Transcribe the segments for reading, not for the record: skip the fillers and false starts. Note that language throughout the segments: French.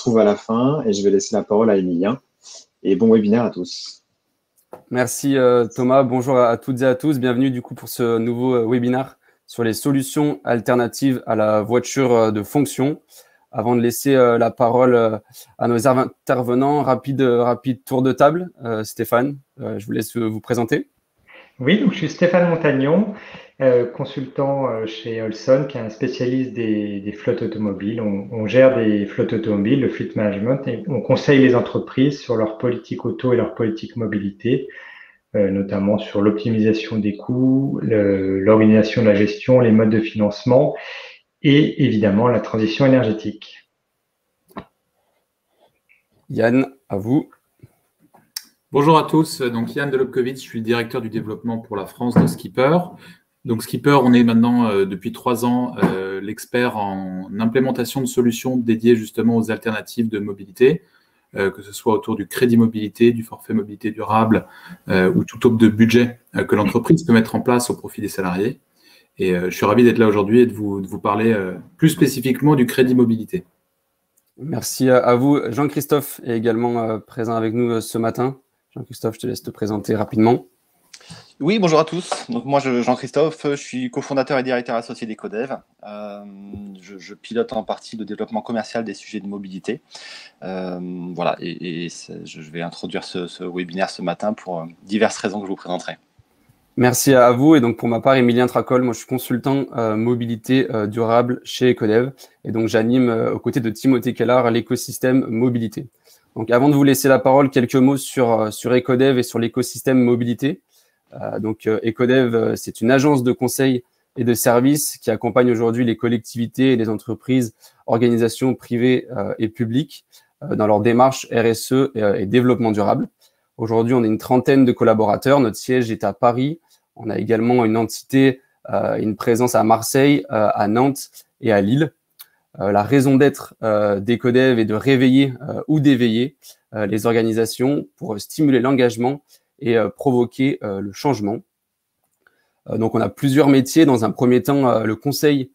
retrouve à la fin et je vais laisser la parole à Emilien. Et bon webinaire à tous. Merci Thomas, bonjour à toutes et à tous. Bienvenue du coup pour ce nouveau webinaire sur les solutions alternatives à la voiture de fonction. Avant de laisser la parole à nos intervenants, rapide tour de table. Stéphane, je vous laisse vous présenter. Oui, donc je suis Stéphane Montagnon, consultant chez Olson, qui est un spécialiste des flottes automobiles. On gère des flottes automobiles, le fleet management, et on conseille les entreprises sur leur politique auto et leur politique mobilité, notamment sur l'optimisation des coûts, l'organisation de la gestion, les modes de financement et évidemment la transition énergétique. Yann, à vous. Bonjour à tous, donc Yann Delobkovitch, je suis le directeur du développement pour la France de Skipper. Donc Skipper, on est maintenant depuis 3 ans l'expert en implémentation de solutions dédiées justement aux alternatives de mobilité, que ce soit autour du crédit mobilité, du forfait mobilité durable ou tout autre de budget que l'entreprise peut mettre en place au profit des salariés. Et je suis ravi d'être là aujourd'hui et de vous parler plus spécifiquement du crédit mobilité. Merci à vous. Jean-Christophe est également présent avec nous ce matin. Jean-Christophe, je te laisse te présenter rapidement. Oui, bonjour à tous. Donc moi, Jean-Christophe, je suis cofondateur et directeur associé d'Ecodev. Je pilote en partie le développement commercial des sujets de mobilité. Voilà, et je vais introduire ce webinaire ce matin pour diverses raisons que je vous présenterai. Merci à vous. Et donc, pour ma part, Emilien Tracol, moi, je suis consultant mobilité durable chez Ecodev. Et donc, j'anime aux côtés de Timothée Kellar l'écosystème mobilité. Donc, avant de vous laisser la parole, quelques mots sur Ecodev et sur l'écosystème mobilité. Ecodev, c'est une agence de conseil et de services qui accompagne aujourd'hui les collectivités et les entreprises, organisations privées et publiques dans leur démarche RSE et développement durable. Aujourd'hui, on est une trentaine de collaborateurs. Notre siège est à Paris. On a également une entité, une présence à Marseille, à Nantes et à Lille. La raison d'être d'Ecodev est de réveiller ou d'éveiller les organisations pour stimuler l'engagement et provoquer le changement. Donc, on a plusieurs métiers. Dans un premier temps, le conseil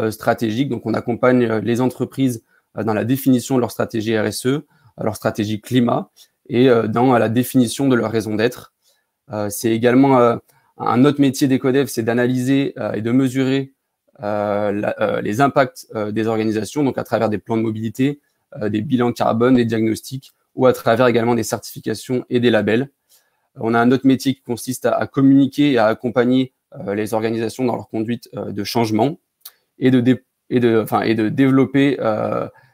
stratégique. Donc, on accompagne les entreprises dans la définition de leur stratégie RSE, leur stratégie climat et dans la définition de leur raison d'être. C'est également un autre métier d'Ecodev, c'est d'analyser et de mesurer les impacts des organisations, donc à travers des plans de mobilité, des bilans carbone, des diagnostics, ou à travers également des certifications et des labels. On a un autre métier qui consiste à communiquer et à accompagner les organisations dans leur conduite de changement et de développer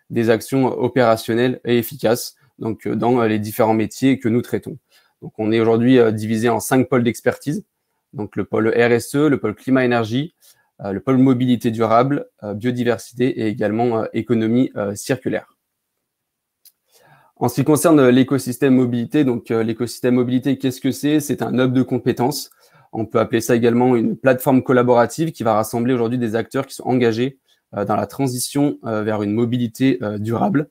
des actions opérationnelles et efficaces donc, dans les différents métiers que nous traitons. Donc, on est aujourd'hui divisé en 5 pôles d'expertise. Donc, le pôle RSE, le pôle climat-énergie, le pôle mobilité durable, biodiversité et également économie circulaire. En ce qui concerne l'écosystème mobilité, donc l'écosystème mobilité, qu'est-ce que c'est? C'est un hub de compétences. On peut appeler ça également une plateforme collaborative qui va rassembler aujourd'hui des acteurs qui sont engagés dans la transition vers une mobilité durable.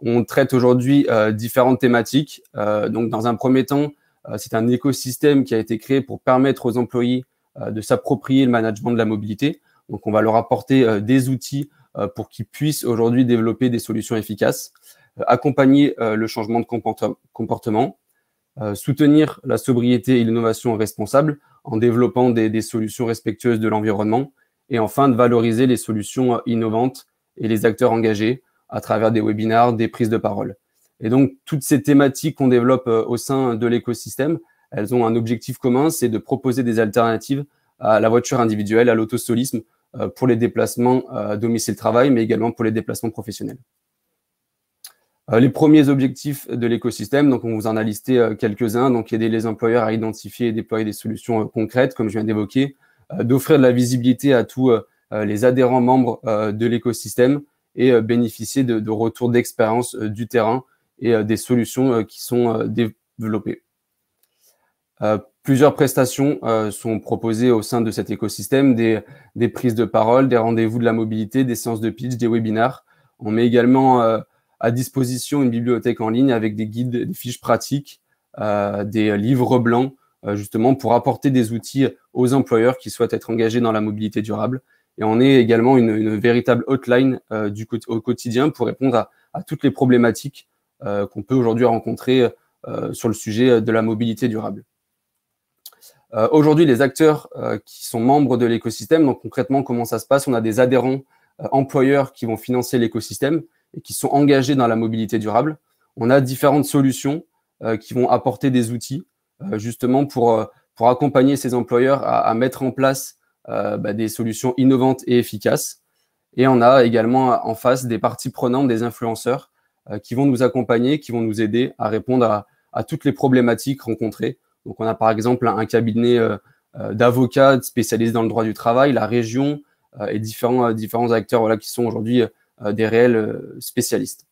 On traite aujourd'hui différentes thématiques. Donc, dans un premier temps, c'est un écosystème qui a été créé pour permettre aux employés de s'approprier le management de la mobilité. Donc, on va leur apporter des outils pour qu'ils puissent aujourd'hui développer des solutions efficaces, accompagner le changement de comportement, soutenir la sobriété et l'innovation responsable en développant des solutions respectueuses de l'environnement et enfin de valoriser les solutions innovantes et les acteurs engagés à travers des webinaires, des prises de parole. Et donc, toutes ces thématiques qu'on développe au sein de l'écosystème, elles ont un objectif commun, c'est de proposer des alternatives à la voiture individuelle, à l'autosolisme pour les déplacements domicile-travail, mais également pour les déplacements professionnels. Les premiers objectifs de l'écosystème, donc on vous en a listé quelques-uns, donc aider les employeurs à identifier et déployer des solutions concrètes, comme je viens d'évoquer, d'offrir de la visibilité à tous les adhérents membres de l'écosystème et bénéficier de retours d'expérience du terrain et des solutions qui sont développées. Plusieurs prestations sont proposées au sein de cet écosystème, des prises de parole, des rendez-vous de la mobilité, des séances de pitch, des webinaires. On met également à disposition une bibliothèque en ligne avec des guides, des fiches pratiques, des livres blancs, justement pour apporter des outils aux employeurs qui souhaitent être engagés dans la mobilité durable. Et on est également une véritable hotline au quotidien pour répondre à toutes les problématiques qu'on peut aujourd'hui rencontrer sur le sujet de la mobilité durable. Aujourd'hui, les acteurs qui sont membres de l'écosystème, donc concrètement, comment ça se passe? On a des adhérents employeurs qui vont financer l'écosystème et qui sont engagés dans la mobilité durable. On a différentes solutions qui vont apporter des outils justement pour accompagner ces employeurs à mettre en place des solutions innovantes et efficaces. Et on a également en face des parties prenantes, des influenceurs qui vont nous accompagner, qui vont nous aider à répondre à toutes les problématiques rencontrées. Donc, on a par exemple un cabinet d'avocats spécialisés dans le droit du travail, la région et différents acteurs voilà, qui sont aujourd'hui des réels spécialistes.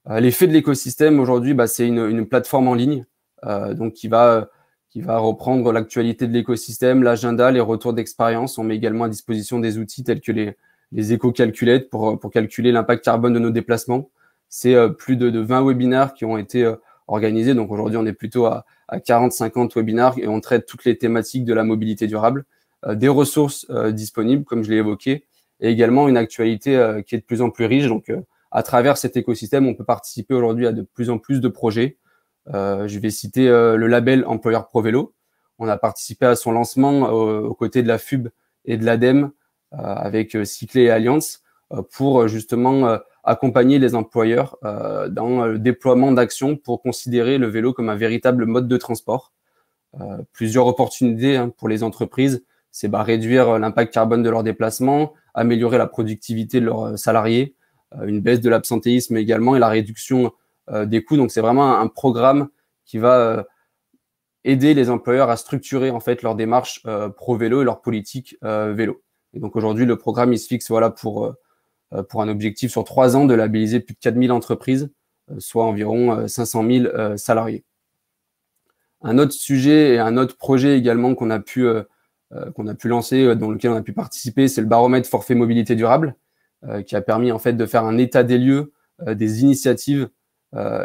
L'effet de l'écosystème aujourd'hui, c'est une plateforme en ligne donc qui va reprendre l'actualité de l'écosystème, l'agenda, les retours d'expérience. On met également à disposition des outils tels que les éco-calculettes pour calculer l'impact carbone de nos déplacements. C'est plus de 20 webinaires qui ont été organisés. Donc aujourd'hui, on est plutôt à 40-50 webinaires et on traite toutes les thématiques de la mobilité durable. Des ressources disponibles, comme je l'ai évoqué, et également une actualité qui est de plus en plus riche. Donc, à travers cet écosystème, on peut participer aujourd'hui à de plus en plus de projets. Je vais citer le label Employeur Pro Vélo. On a participé à son lancement aux côtés de la FUB et de l'ADEME avec Cyclé et Alliance pour justement accompagner les employeurs dans le déploiement d'actions pour considérer le vélo comme un véritable mode de transport. Plusieurs opportunités pour les entreprises, c'est réduire l'impact carbone de leurs déplacements, améliorer la productivité de leurs salariés, une baisse de l'absentéisme également et la réduction des coûts. Donc, c'est vraiment un programme qui va aider les employeurs à structurer en fait leur démarche pro vélo et leur politique vélo. Et donc, aujourd'hui, le programme il se fixe pour un objectif sur 3 ans de labelliser plus de 4000 entreprises, soit environ 500 000 salariés. Un autre sujet et un autre projet également qu'on a pu lancer, dans lequel on a pu participer, c'est le baromètre forfait mobilité durable, qui a permis en fait de faire un état des lieux des initiatives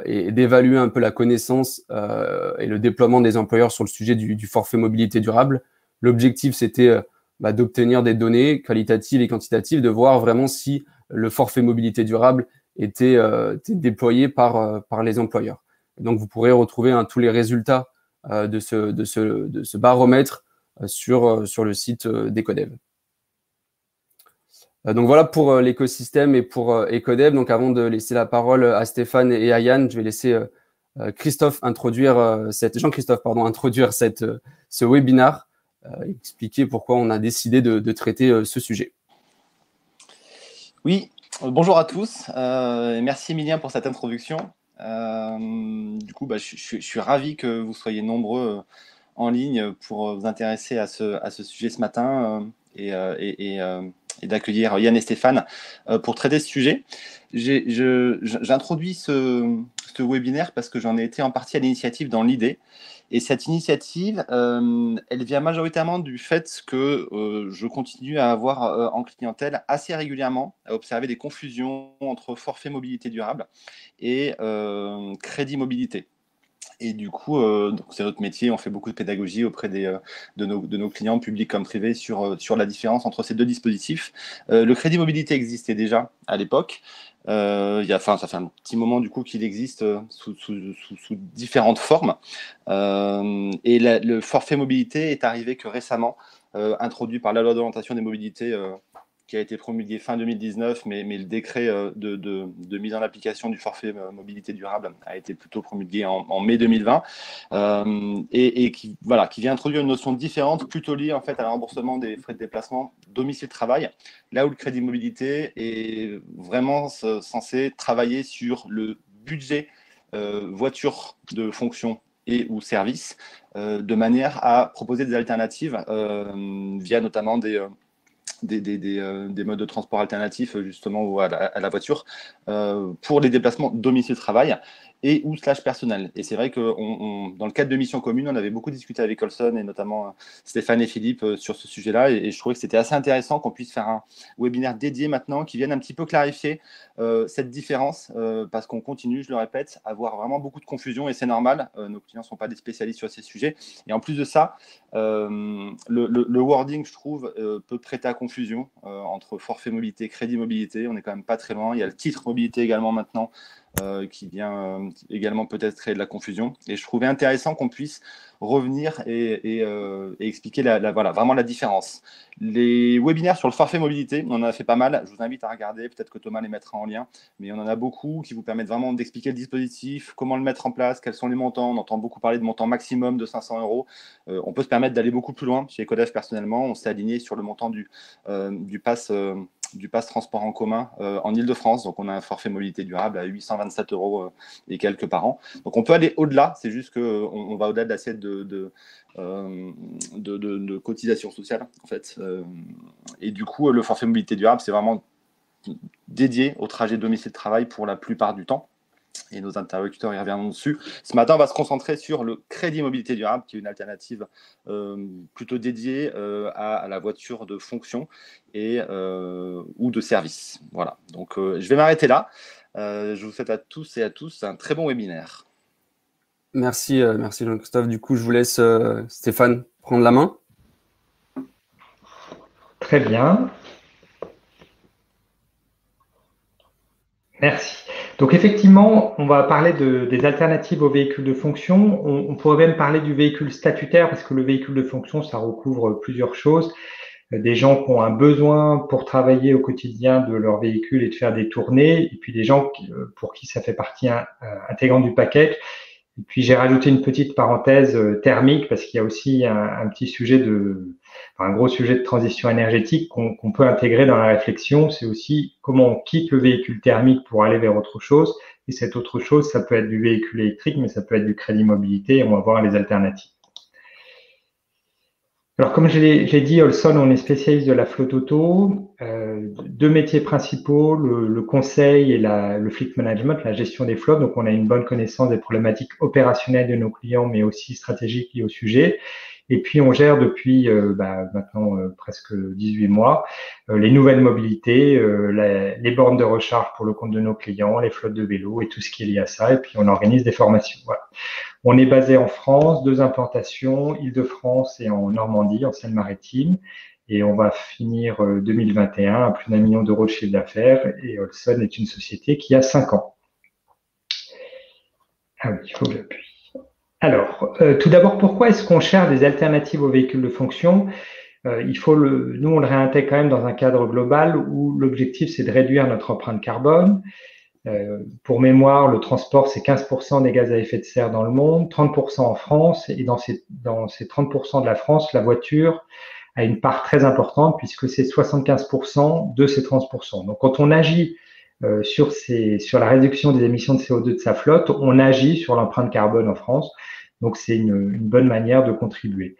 et d'évaluer un peu la connaissance et le déploiement des employeurs sur le sujet du forfait mobilité durable. L'objectif, c'était d'obtenir des données qualitatives et quantitatives, de voir vraiment si le forfait mobilité durable était déployé par les employeurs. Et donc, vous pourrez retrouver tous les résultats de ce baromètre sur le site d'Ecodev. Donc voilà pour l'écosystème et pour Ecodev. Donc avant de laisser la parole à Stéphane et à Yann, je vais laisser Jean-Christophe introduire ce webinaire, expliquer pourquoi on a décidé de traiter ce sujet. Oui, bonjour à tous. Merci Emilien pour cette introduction. Du coup, je suis ravi que vous soyez nombreux en ligne pour vous intéresser à ce sujet ce matin et d'accueillir Yann et Stéphane pour traiter ce sujet. J'introduis ce webinaire parce que j'en ai été en partie à l'initiative dans l'idée. Et cette initiative, elle vient majoritairement du fait que je continue à avoir en clientèle assez régulièrement à observer des confusions entre forfait mobilité durable et crédit mobilité. Et du coup, c'est notre métier, on fait beaucoup de pédagogie auprès de nos clients, publics comme privés, sur la différence entre ces deux dispositifs. Le crédit mobilité existait déjà à l'époque. Ça fait un petit moment du coup qu'il existe sous différentes formes. Et le forfait mobilité est arrivé que récemment, introduit par la loi d'orientation des mobilités qui a été promulgué fin 2019, mais le décret de mise en application du forfait mobilité durable a été plutôt promulgué en mai 2020, et qui vient introduire une notion différente, plutôt liée en fait à un remboursement des frais de déplacement domicile-travail, là où le crédit mobilité est vraiment censé travailler sur le budget voiture de fonction et ou service, de manière à proposer des alternatives via notamment des modes de transport alternatifs justement à la voiture pour les déplacements domicile-travail. et ou / personnel. Et c'est vrai que dans le cadre de Mission Commune, on avait beaucoup discuté avec Olson et notamment Stéphane et Philippe sur ce sujet-là. Et je trouvais que c'était assez intéressant qu'on puisse faire un webinaire dédié maintenant qui vienne un petit peu clarifier cette différence parce qu'on continue, je le répète, à avoir vraiment beaucoup de confusion et c'est normal. Nos clients ne sont pas des spécialistes sur ces sujets. Et en plus de ça, le wording, je trouve, peut prêter à confusion entre forfait mobilité, crédit mobilité. On n'est quand même pas très loin. Il y a le titre mobilité également maintenant qui vient également peut-être créer de la confusion. Et je trouvais intéressant qu'on puisse revenir et expliquer voilà, vraiment la différence. Les webinaires sur le forfait mobilité, on en a fait pas mal. Je vous invite à regarder. Peut-être que Thomas les mettra en lien. Mais on en a beaucoup qui vous permettent vraiment d'expliquer le dispositif, comment le mettre en place, quels sont les montants. On entend beaucoup parler de montant maximum de 500 €. On peut se permettre d'aller beaucoup plus loin. Chez Ecodev, personnellement, on s'est aligné sur le montant du pass transport en commun en Ile-de-France. Donc, on a un forfait mobilité durable à 827 € et quelques par an. Donc, on peut aller au-delà. C'est juste qu'on va au-delà de l'assiette de cotisation sociale, en fait. Et du coup, le forfait mobilité durable, c'est vraiment dédié au trajet domicile-travail pour la plupart du temps. Et nos interlocuteurs y reviendront dessus. Ce matin, on va se concentrer sur le crédit mobilité durable, qui est une alternative plutôt dédiée à la voiture de fonction ou de service. Voilà, donc je vais m'arrêter là. Je vous souhaite à tous et à tous un très bon webinaire. Merci Jean-Christophe. Du coup, je vous laisse Stéphane prendre la main. Très bien. Merci. Donc effectivement, on va parler des alternatives aux véhicules de fonction. On pourrait même parler du véhicule statutaire parce que le véhicule de fonction, ça recouvre plusieurs choses. Des gens qui ont un besoin pour travailler au quotidien de leur véhicule et de faire des tournées, et puis des gens pour qui ça fait partie intégrante du package. Et puis j'ai rajouté une petite parenthèse thermique parce qu'il y a aussi un petit sujet un gros sujet de transition énergétique qu'on peut intégrer dans la réflexion. C'est aussi comment on quitte le véhicule thermique pour aller vers autre chose. Et cette autre chose, ça peut être du véhicule électrique, mais ça peut être du crédit mobilité et on va voir les alternatives. Alors, comme je l'ai dit, Olson, on est spécialiste de la flotte auto. Deux métiers principaux, le conseil et le fleet management, la gestion des flottes. Donc, on a une bonne connaissance des problématiques opérationnelles de nos clients, mais aussi stratégiques liées au sujet. Et puis, on gère depuis maintenant presque 18 mois les nouvelles mobilités, les bornes de recharge pour le compte de nos clients, les flottes de vélos et tout ce qui est lié à ça. Et puis, on organise des formations. Voilà. On est basé en France, 2 implantations, Île-de-France et en Normandie, en Seine-Maritime. Et on va finir 2021 à plus d'1 million € de chiffre d'affaires. Et Olson est une société qui a 5 ans. Ah oui, il faut que j'appuie. Alors, tout d'abord, pourquoi est-ce qu'on cherche des alternatives aux véhicules de fonction? Nous, on le réintègre quand même dans un cadre global où l'objectif, c'est de réduire notre empreinte carbone. Pour mémoire, le transport, c'est 15% des gaz à effet de serre dans le monde, 30% en France. Et dans ces 30% de la France, la voiture a une part très importante puisque c'est 75% de ces 30%. Donc, quand on agit sur la réduction des émissions de CO2 de sa flotte, on agit sur l'empreinte carbone en France. Donc, c'est une bonne manière de contribuer.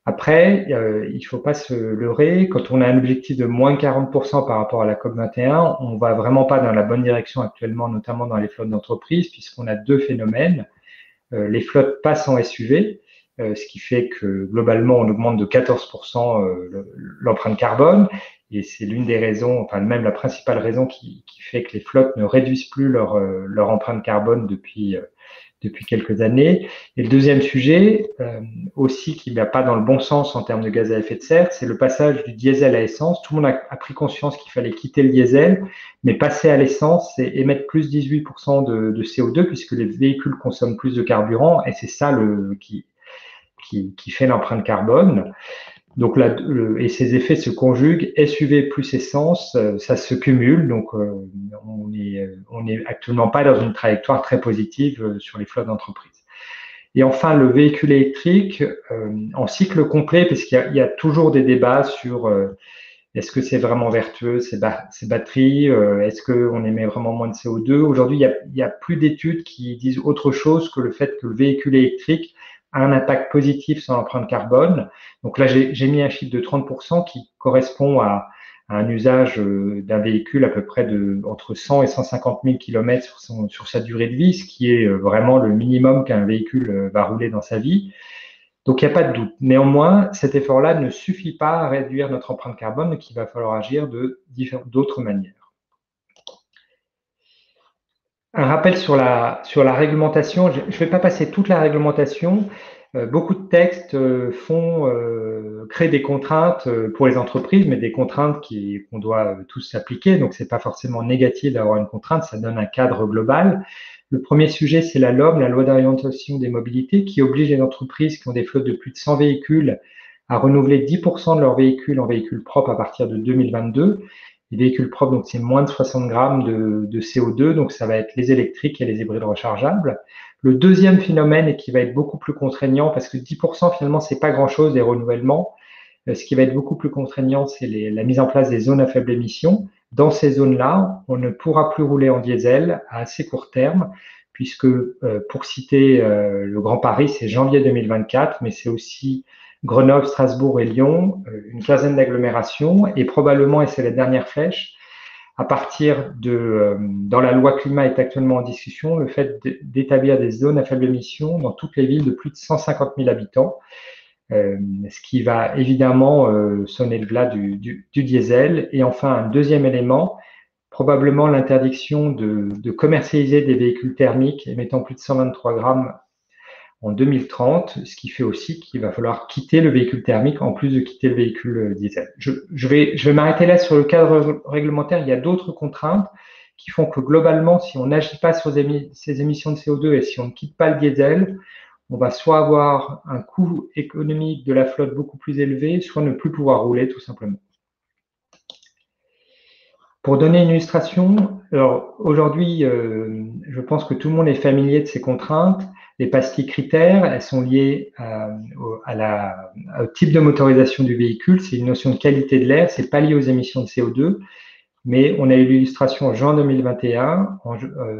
Après, il ne faut pas se leurrer. Quand on a un objectif de moins 40% par rapport à la COP21, on ne va vraiment pas dans la bonne direction actuellement, notamment dans les flottes d'entreprise, puisqu'on a 2 phénomènes. Les flottes passent en SUV, ce qui fait que globalement, on augmente de 14% l'empreinte carbone. Et c'est l'une des raisons, enfin même la principale raison qui fait que les flottes ne réduisent plus leur empreinte carbone depuis quelques années. Et le deuxième sujet, aussi qui ne va pas dans le bon sens en termes de gaz à effet de serre, c'est le passage du diesel à essence. Tout le monde a pris conscience qu'il fallait quitter le diesel, mais passer à l'essence, c'est émettre plus 18% de CO2 puisque les véhicules consomment plus de carburant et c'est ça qui fait l'empreinte carbone. Donc là, et ces effets se conjuguent, SUV plus essence, ça se cumule. Donc on est actuellement pas dans une trajectoire très positive sur les flottes d'entreprise. Et enfin, le véhicule électrique en cycle complet, parce qu'il y a toujours des débats sur est-ce que c'est vraiment vertueux ces batteries, est-ce qu'on émet vraiment moins de CO2. Aujourd'hui, il y a plus d'études qui disent autre chose que le fait que le véhicule électrique a un impact positif sur l'empreinte carbone. Donc là, j'ai mis un chiffre de 30% qui correspond à un usage d'un véhicule à peu près entre 100 et 150 000 km sur sa durée de vie, ce qui est vraiment le minimum qu'un véhicule va rouler dans sa vie. Donc, il n'y a pas de doute. Néanmoins, cet effort-là ne suffit pas à réduire notre empreinte carbone, donc il va falloir agir d'autres manières. Un rappel sur la réglementation. Je ne vais pas passer toute la réglementation. Beaucoup de textes créent des contraintes pour les entreprises, mais des contraintes qu'on doit tous appliquer. Donc, c'est pas forcément négatif d'avoir une contrainte, ça donne un cadre global. Le premier sujet, c'est la LOM, la loi d'orientation des mobilités, qui oblige les entreprises qui ont des flottes de plus de 100 véhicules à renouveler 10% de leurs véhicules en véhicules propres à partir de 2022. Les véhicules propres, donc c'est moins de 60 grammes de CO2, donc ça va être les électriques et les hybrides rechargeables. Le deuxième phénomène, et qui va être beaucoup plus contraignant, parce que 10% finalement, c'est pas grand-chose des renouvellements. Ce qui va être beaucoup plus contraignant, c'est la mise en place des zones à faible émission. Dans ces zones-là, on ne pourra plus rouler en diesel à assez court terme, puisque pour citer le Grand Paris, c'est janvier 2024, mais c'est aussi Grenoble, Strasbourg et Lyon, une quinzaine d'agglomérations, et probablement, et c'est la dernière flèche, à partir dans la loi climat est actuellement en discussion, le fait d'établir des zones à faible émission dans toutes les villes de plus de 150 000 habitants, ce qui va évidemment sonner le glas du diesel. Et enfin, un deuxième élément, probablement l'interdiction de commercialiser des véhicules thermiques émettant plus de 123 grammes en 2030, ce qui fait aussi qu'il va falloir quitter le véhicule thermique en plus de quitter le véhicule diesel. Je vais m'arrêter là sur le cadre réglementaire. Il y a d'autres contraintes qui font que globalement, si on n'agit pas sur ces émissions de CO2 et si on ne quitte pas le diesel, on va soit avoir un coût économique de la flotte beaucoup plus élevé, soit ne plus pouvoir rouler tout simplement. Pour donner une illustration, alors aujourd'hui, je pense que tout le monde est familier de ces contraintes. Les pastilles critères, elles sont liées au type de motorisation du véhicule. C'est une notion de qualité de l'air, c'est pas lié aux émissions de CO2. Mais on a eu l'illustration en juin 2021.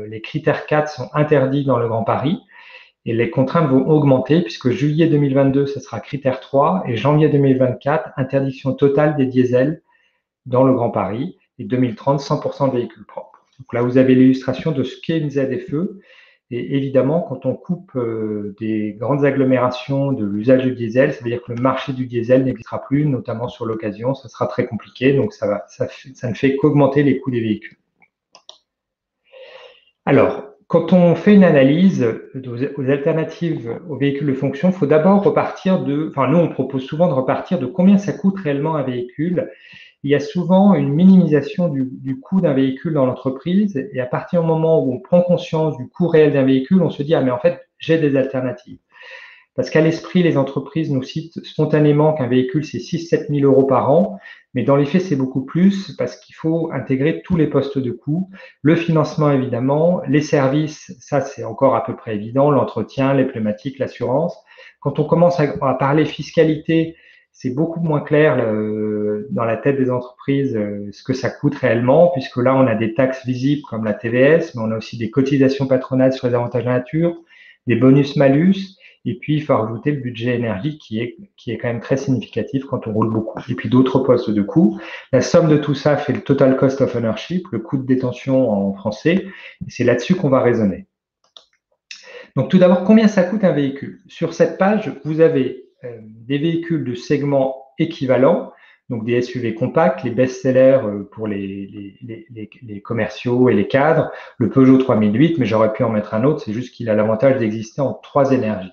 Les critères 4 sont interdits dans le Grand Paris. Et les contraintes vont augmenter puisque juillet 2022, ce sera critère 3 et janvier 2024, interdiction totale des diesels dans le Grand Paris et 2030, 100% de véhicules propres. Donc là, vous avez l'illustration de ce qu'est une ZFE. Et évidemment, quand on coupe des grandes agglomérations de l'usage du diesel, ça veut dire que le marché du diesel n'existera plus, notamment sur l'occasion, ça sera très compliqué. Donc ça ne fait qu'augmenter les coûts des véhicules. Alors, quand on fait une analyse aux alternatives aux véhicules de fonction, il faut d'abord repartir nous on propose souvent de repartir de combien ça coûte réellement un véhicule. Il y a souvent une minimisation du coût d'un véhicule dans l'entreprise et à partir du moment où on prend conscience du coût réel d'un véhicule, on se dit « Ah, mais en fait, j'ai des alternatives ». Parce qu'à l'esprit, les entreprises nous citent spontanément qu'un véhicule, c'est 6 000 à 7 000 euros par an. Mais dans les faits, c'est beaucoup plus parce qu'il faut intégrer tous les postes de coût, le financement évidemment, les services, ça c'est encore à peu près évident, l'entretien, les pneumatiques, l'assurance. Quand on commence à parler fiscalité, c'est beaucoup moins clair dans la tête des entreprises ce que ça coûte réellement, puisque là on a des taxes visibles comme la TVS, mais on a aussi des cotisations patronales sur les avantages de nature, des bonus-malus. Et puis, il faut rajouter le budget énergie qui est quand même très significatif quand on roule beaucoup. Et puis, d'autres postes de coût. La somme de tout ça fait le total cost of ownership, le coût de détention en français. Et c'est là-dessus qu'on va raisonner. Donc, tout d'abord, combien ça coûte un véhicule? Sur cette page, vous avez des véhicules de segment équivalent, donc des SUV compacts, les best-sellers pour les commerciaux et les cadres, le Peugeot 3008, mais j'aurais pu en mettre un autre, c'est juste qu'il a l'avantage d'exister en 3 énergies.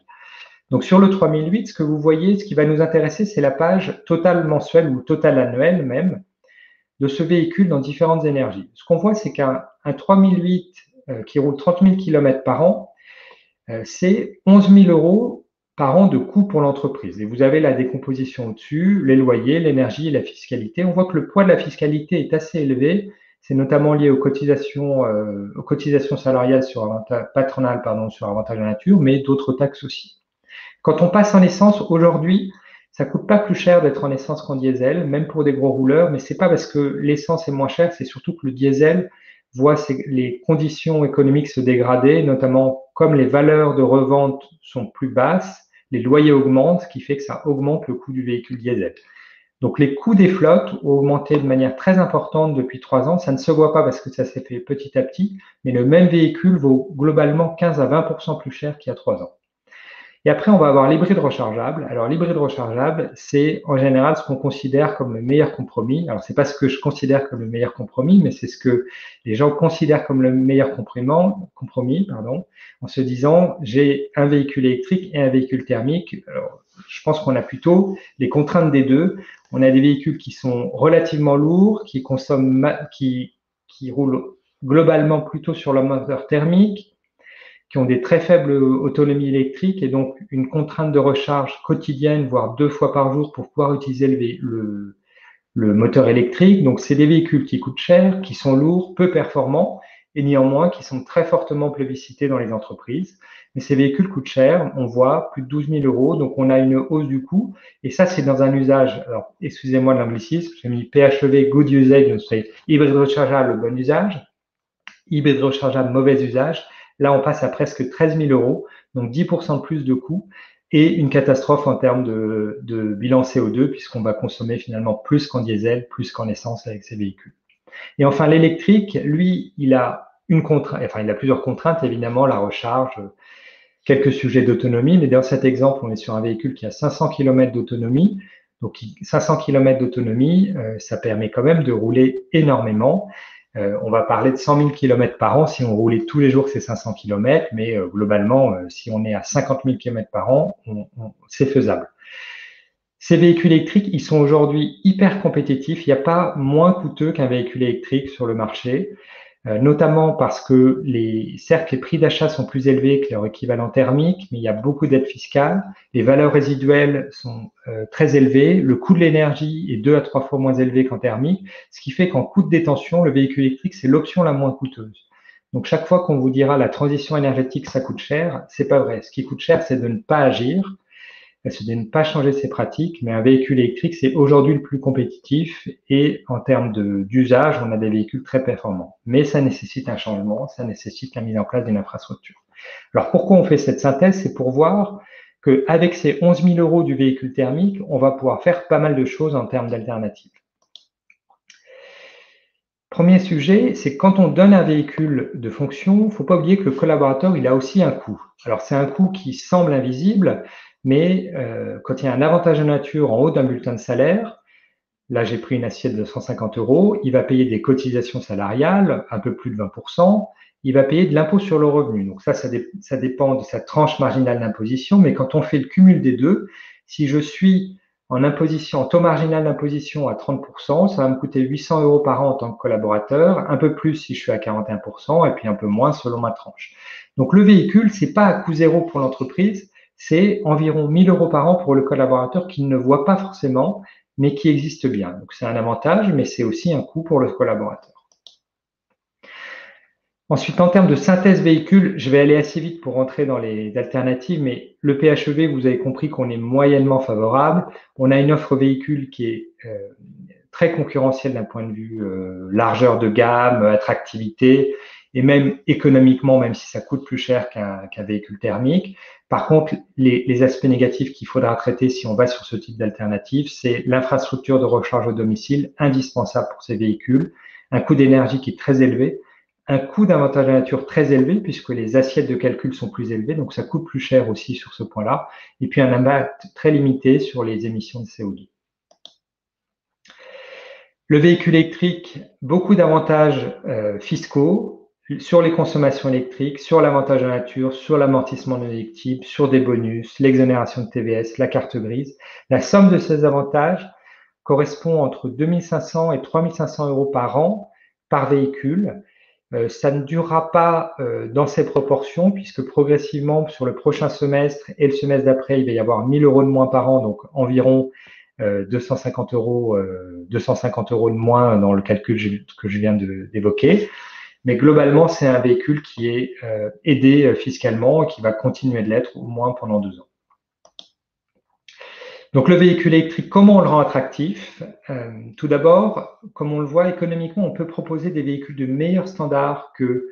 Donc, sur le 3008, ce que vous voyez, ce qui va nous intéresser, c'est la page totale mensuelle ou totale annuelle même de ce véhicule dans différentes énergies. Ce qu'on voit, c'est qu'un 3008 qui roule 30 000 km par an, c'est 11 000 euros par an de coût pour l'entreprise. Et vous avez la décomposition au-dessus, les loyers, l'énergie et la fiscalité. On voit que le poids de la fiscalité est assez élevé. C'est notamment lié aux cotisations salariales patronales sur avantage de nature, mais d'autres taxes aussi. Quand on passe en essence, aujourd'hui, ça coûte pas plus cher d'être en essence qu'en diesel, même pour des gros rouleurs, mais c'est pas parce que l'essence est moins chère, c'est surtout que le diesel voit les conditions économiques se dégrader, notamment comme les valeurs de revente sont plus basses, les loyers augmentent, ce qui fait que ça augmente le coût du véhicule diesel. Donc, les coûts des flottes ont augmenté de manière très importante depuis 3 ans. Ça ne se voit pas parce que ça s'est fait petit à petit, mais le même véhicule vaut globalement 15 à 20% plus cher qu'il y a 3 ans. Et après, on va avoir l'hybride rechargeable. Alors, l'hybride rechargeable, c'est en général ce qu'on considère comme le meilleur compromis. Alors, c'est pas ce que je considère comme le meilleur compromis, mais c'est ce que les gens considèrent comme le meilleur compromis, en se disant, j'ai un véhicule électrique et un véhicule thermique. Alors, je pense qu'on a plutôt les contraintes des deux. On a des véhicules qui sont relativement lourds, qui consomment, qui roulent globalement plutôt sur le moteur thermique, qui ont des très faibles autonomies électriques et donc une contrainte de recharge quotidienne, voire 2 fois par jour pour pouvoir utiliser le moteur électrique. Donc, c'est des véhicules qui coûtent cher, qui sont lourds, peu performants et néanmoins qui sont très fortement plébiscités dans les entreprises. Mais ces véhicules coûtent cher, on voit plus de 12 000 €, donc on a une hausse du coût. Et ça, c'est dans un usage, alors excusez-moi de l'anglicisme, j'ai mis PHEV, good usage, donc c'est hybride rechargeable, bon usage, hybride rechargeable, mauvais usage. Là, on passe à presque 13 000 €, donc 10% de plus de coûts et une catastrophe en termes de bilan CO2 puisqu'on va consommer finalement plus qu'en diesel, plus qu'en essence avec ces véhicules. Et enfin, l'électrique, lui, il a plusieurs contraintes, évidemment, la recharge, quelques sujets d'autonomie, mais dans cet exemple, on est sur un véhicule qui a 500 km d'autonomie. Donc, 500 km d'autonomie, ça permet quand même de rouler énormément. On va parler de 100 000 km par an si on roulait tous les jours ces 500 km, mais globalement, si on est à 50 000 km par an, c'est faisable. Ces véhicules électriques, ils sont aujourd'hui hyper compétitifs. Il n'y a pas moins coûteux qu'un véhicule électrique sur le marché, notamment parce que certes, les prix d'achat sont plus élevés que leur équivalent thermique, mais il y a beaucoup d'aides fiscales. Les valeurs résiduelles sont très élevées. Le coût de l'énergie est 2 à 3 fois moins élevé qu'en thermique, ce qui fait qu'en coût de détention, le véhicule électrique, c'est l'option la moins coûteuse. Donc, chaque fois qu'on vous dira la transition énergétique, ça coûte cher, c'est pas vrai. Ce qui coûte cher, c'est de ne pas agir, c'est de ne pas changer ses pratiques, mais un véhicule électrique, c'est aujourd'hui le plus compétitif et en termes d'usage, on a des véhicules très performants. Mais ça nécessite un changement, ça nécessite la mise en place d'une infrastructure. Alors, pourquoi on fait cette synthèse? C'est pour voir qu'avec ces 11 000 € du véhicule thermique, on va pouvoir faire pas mal de choses en termes d'alternatives. Premier sujet, c'est quand on donne un véhicule de fonction, il ne faut pas oublier que le collaborateur, il a aussi un coût. Alors, c'est un coût qui semble invisible, mais quand il y a un avantage de nature en haut d'un bulletin de salaire, là j'ai pris une assiette de 150 €, il va payer des cotisations salariales, un peu plus de 20%, il va payer de l'impôt sur le revenu. Donc ça dépend de sa tranche marginale d'imposition, mais quand on fait le cumul des deux, si je suis en taux marginal d'imposition à 30%, ça va me coûter 800 € par an en tant que collaborateur, un peu plus si je suis à 41%, et puis un peu moins selon ma tranche. Donc le véhicule, c'est pas à coût zéro pour l'entreprise, c'est environ 1 000 € par an pour le collaborateur qui ne voit pas forcément, mais qui existe bien. Donc, c'est un avantage, mais c'est aussi un coût pour le collaborateur. Ensuite, en termes de synthèse véhicule, je vais aller assez vite pour rentrer dans les alternatives, mais le PHEV, vous avez compris qu'on est moyennement favorable. On a une offre véhicule qui est très concurrentielle d'un point de vue largeur de gamme, attractivité, et même économiquement, même si ça coûte plus cher qu'un véhicule thermique. Par contre, les aspects négatifs qu'il faudra traiter si on va sur ce type d'alternative, c'est l'infrastructure de recharge au domicile, indispensable pour ces véhicules, un coût d'énergie qui est très élevé, un coût d'avantage de nature très élevé, puisque les assiettes de calcul sont plus élevées, donc ça coûte plus cher aussi sur ce point-là, et puis un impact très limité sur les émissions de CO2. Le véhicule électrique, beaucoup d'avantages fiscaux, sur les consommations électriques, sur l'avantage de nature, sur l'amortissement non déductible, sur des bonus, l'exonération de TVS, la carte grise. La somme de ces avantages correspond entre 2 500 et 3 500 € par an par véhicule. Ça ne durera pas dans ces proportions puisque progressivement sur le prochain semestre et le semestre d'après, il va y avoir 1 000 € de moins par an, donc environ 250 € de moins dans le calcul que je viens d'évoquer. Mais globalement, c'est un véhicule qui est aidé fiscalement et qui va continuer de l'être au moins pendant 2 ans. Donc, le véhicule électrique, comment on le rend attractif? Tout d'abord, comme on le voit économiquement, on peut proposer des véhicules de meilleurs standards que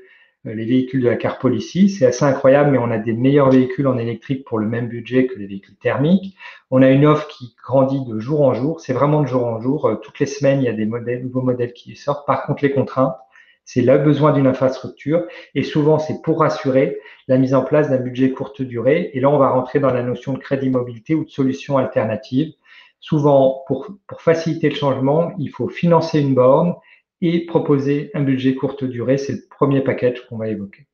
les véhicules de la car policy. C'est assez incroyable, mais on a des meilleurs véhicules en électrique pour le même budget que les véhicules thermiques. On a une offre qui grandit de jour en jour. C'est vraiment de jour en jour. Toutes les semaines, il y a des nouveaux modèles qui sortent. Par contre, les contraintes, c'est le besoin d'une infrastructure. Et souvent, c'est pour rassurer la mise en place d'un budget courte durée. Et là, on va rentrer dans la notion de crédit mobilité ou de solutions alternatives. Souvent, pour faciliter le changement, il faut financer une borne et proposer un budget courte durée. C'est le premier package qu'on va évoquer.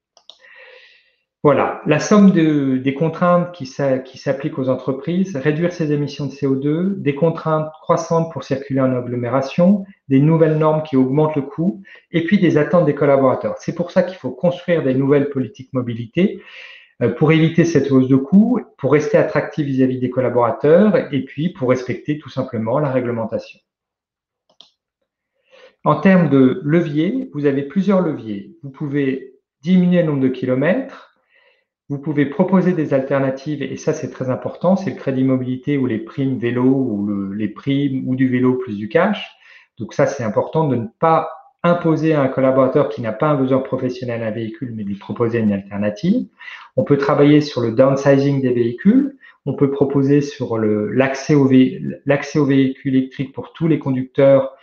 Voilà, la somme des contraintes qui s'appliquent aux entreprises, réduire ses émissions de CO2, des contraintes croissantes pour circuler en agglomération, des nouvelles normes qui augmentent le coût, et puis des attentes des collaborateurs. C'est pour ça qu'il faut construire des nouvelles politiques mobilité pour éviter cette hausse de coûts, pour rester attractif vis-à-vis des collaborateurs, et puis pour respecter tout simplement la réglementation. En termes de leviers, vous avez plusieurs leviers. Vous pouvez diminuer le nombre de kilomètres, vous pouvez proposer des alternatives, et ça c'est très important, c'est le crédit mobilité ou les primes vélo, ou les primes ou du vélo plus du cash. Donc ça c'est important de ne pas imposer à un collaborateur qui n'a pas un besoin professionnel un véhicule, mais lui proposer une alternative. On peut travailler sur le downsizing des véhicules, on peut proposer sur l'accès aux véhicules électriques pour tous les conducteurs.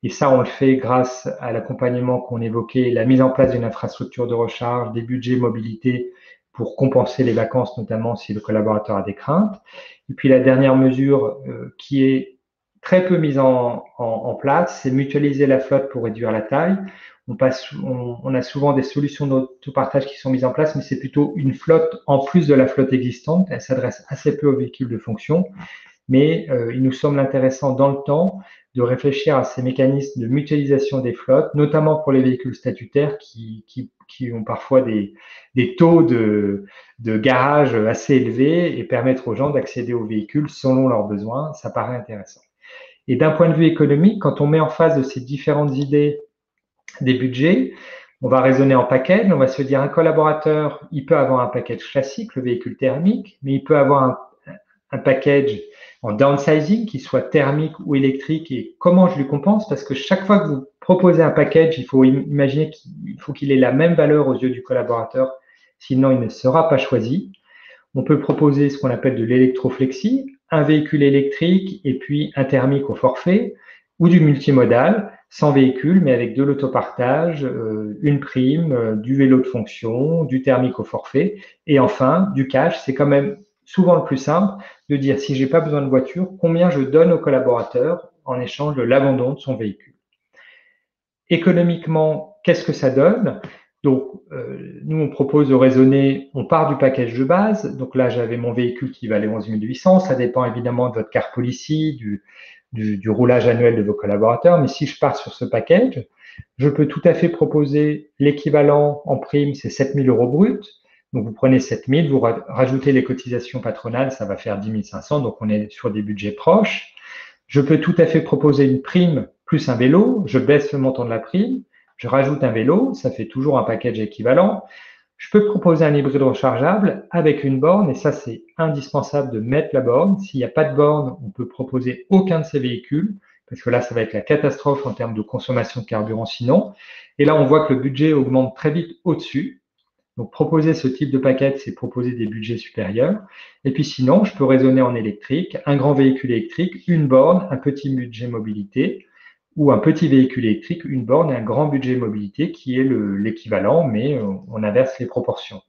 Et ça, on le fait grâce à l'accompagnement qu'on évoquait, la mise en place d'une infrastructure de recharge, des budgets mobilité pour compenser les vacances, notamment si le collaborateur a des craintes. Et puis la dernière mesure qui est très peu mise en place, c'est mutualiser la flotte pour réduire la taille. On a souvent des solutions d'autopartage qui sont mises en place, mais c'est plutôt une flotte en plus de la flotte existante. Elle s'adresse assez peu aux véhicules de fonction, mais il nous semble intéressant dans le temps de réfléchir à ces mécanismes de mutualisation des flottes, notamment pour les véhicules statutaires qui ont parfois des taux de garage assez élevés et permettre aux gens d'accéder aux véhicules selon leurs besoins. Ça paraît intéressant. Et d'un point de vue économique, quand on met en face de ces différentes idées des budgets, on va raisonner en package. On va se dire un collaborateur, il peut avoir un package classique, le véhicule thermique, mais il peut avoir un package en downsizing, qui soit thermique ou électrique, et comment je lui compense, parce que chaque fois que vous proposez un package, il faut imaginer qu'il faut qu'il ait la même valeur aux yeux du collaborateur, sinon il ne sera pas choisi. On peut proposer ce qu'on appelle de l'électroflexi, un véhicule électrique et puis un thermique au forfait, ou du multimodal, sans véhicule, mais avec de l'autopartage, une prime, du vélo de fonction, du thermique au forfait, et enfin du cash. C'est quand même souvent le plus simple de dire, si j'ai pas besoin de voiture, combien je donne au collaborateur en échange de l'abandon de son véhicule. Économiquement, qu'est-ce que ça donne? Donc, nous, on propose de raisonner, on part du package de base. Donc là, j'avais mon véhicule qui valait 11 800. Ça dépend évidemment de votre car policy, du roulage annuel de vos collaborateurs. Mais si je pars sur ce package, je peux tout à fait proposer l'équivalent en prime, c'est 7 000 € bruts. Donc, vous prenez 7 000, vous rajoutez les cotisations patronales, ça va faire 10 500. Donc, on est sur des budgets proches. Je peux tout à fait proposer une prime plus un vélo. Je baisse le montant de la prime. Je rajoute un vélo, ça fait toujours un package équivalent. Je peux proposer un hybride rechargeable avec une borne, et ça, c'est indispensable de mettre la borne. S'il n'y a pas de borne, on peut proposer aucun de ces véhicules, parce que là, ça va être la catastrophe en termes de consommation de carburant sinon. Et là, on voit que le budget augmente très vite au-dessus. Donc, proposer ce type de package, c'est proposer des budgets supérieurs. Et puis sinon, je peux raisonner en électrique, un grand véhicule électrique, une borne, un petit budget mobilité, ou un petit véhicule électrique, une borne et un grand budget mobilité qui est l'équivalent, mais on inverse les proportions.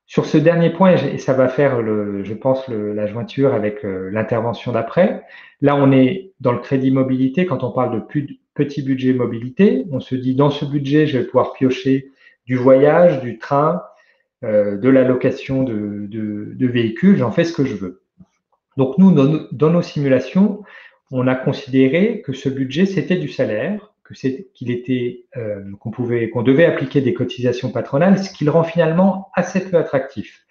Sur ce dernier point, et ça va faire, je pense, la jointure avec l'intervention d'après, là on est dans le crédit mobilité, quand on parle de petit budget mobilité, on se dit dans ce budget, je vais pouvoir piocher du voyage, du train, de la location de véhicules, j'en fais ce que je veux. Donc nous, dans nos simulations, on a considéré que ce budget, c'était du salaire, qu'on devait appliquer des cotisations patronales, ce qui le rend finalement assez peu attractif.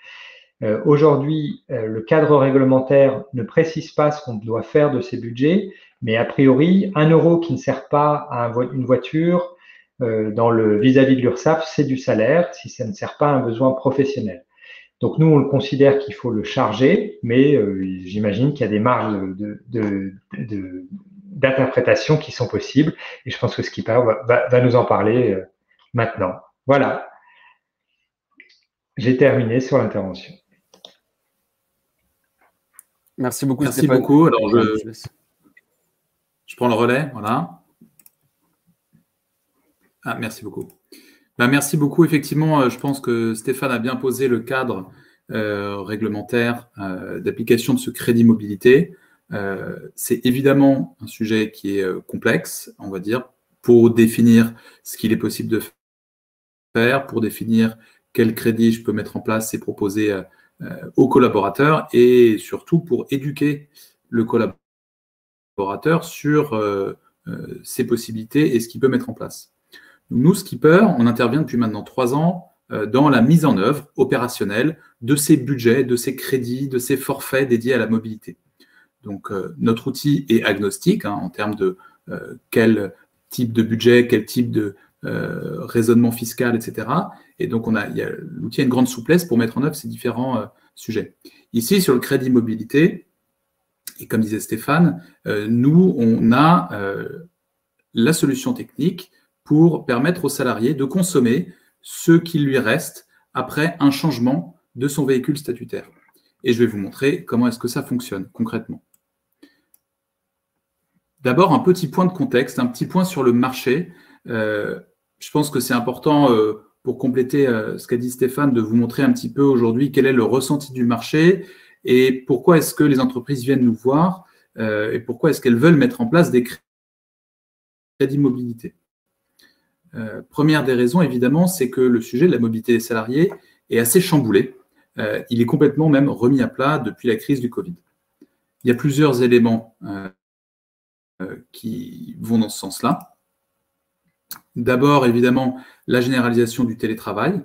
Aujourd'hui, le cadre réglementaire ne précise pas ce qu'on doit faire de ces budgets, mais a priori, 1 € qui ne sert pas à une voiture vis-à-vis de l'URSSAF, c'est du salaire si ça ne sert pas à un besoin professionnel. Donc nous, on le considère qu'il faut le charger, mais j'imagine qu'il y a des marges d'interprétation qui sont possibles, et je pense que Skipper va nous en parler maintenant. Voilà, j'ai terminé sur l'intervention. Merci beaucoup, Merci Stéphane. beaucoup. Alors, je prends le relais. Voilà. Ah, merci beaucoup. Ben, merci beaucoup. Effectivement, je pense que Stéphane a bien posé le cadre réglementaire d'application de ce crédit mobilité. C'est évidemment un sujet qui est complexe, on va dire, pour définir ce qu'il est possible de faire, pour définir quel crédit je peux mettre en place et proposer aux collaborateurs, et surtout pour éduquer le collaborateur sur ses possibilités et ce qu'il peut mettre en place. Nous, Skipper, on intervient depuis maintenant 3 ans dans la mise en œuvre opérationnelle de ces budgets, de ces crédits, de ces forfaits dédiés à la mobilité. Donc, notre outil est agnostique en termes de quel type de budget, quel type de raisonnement fiscal, etc. Et donc, l'outil a une grande souplesse pour mettre en œuvre ces différents sujets. Ici, sur le crédit mobilité, et comme disait Stéphane, nous, on a la solution technique pour permettre aux salariés de consommer ce qui lui reste après un changement de son véhicule statutaire. Et je vais vous montrer comment est-ce que ça fonctionne concrètement. D'abord, un petit point de contexte, un petit point sur le marché. Je pense que c'est important, pour compléter ce qu'a dit Stéphane, de vous montrer un petit peu aujourd'hui quel est le ressenti du marché et pourquoi est-ce que les entreprises viennent nous voir et pourquoi est-ce qu'elles veulent mettre en place des crédits mobilité. Première des raisons, évidemment, c'est que le sujet de la mobilité des salariés est assez chamboulé. Il est complètement même remis à plat depuis la crise du Covid. Il y a plusieurs éléments qui vont dans ce sens-là. D'abord, évidemment, la généralisation du télétravail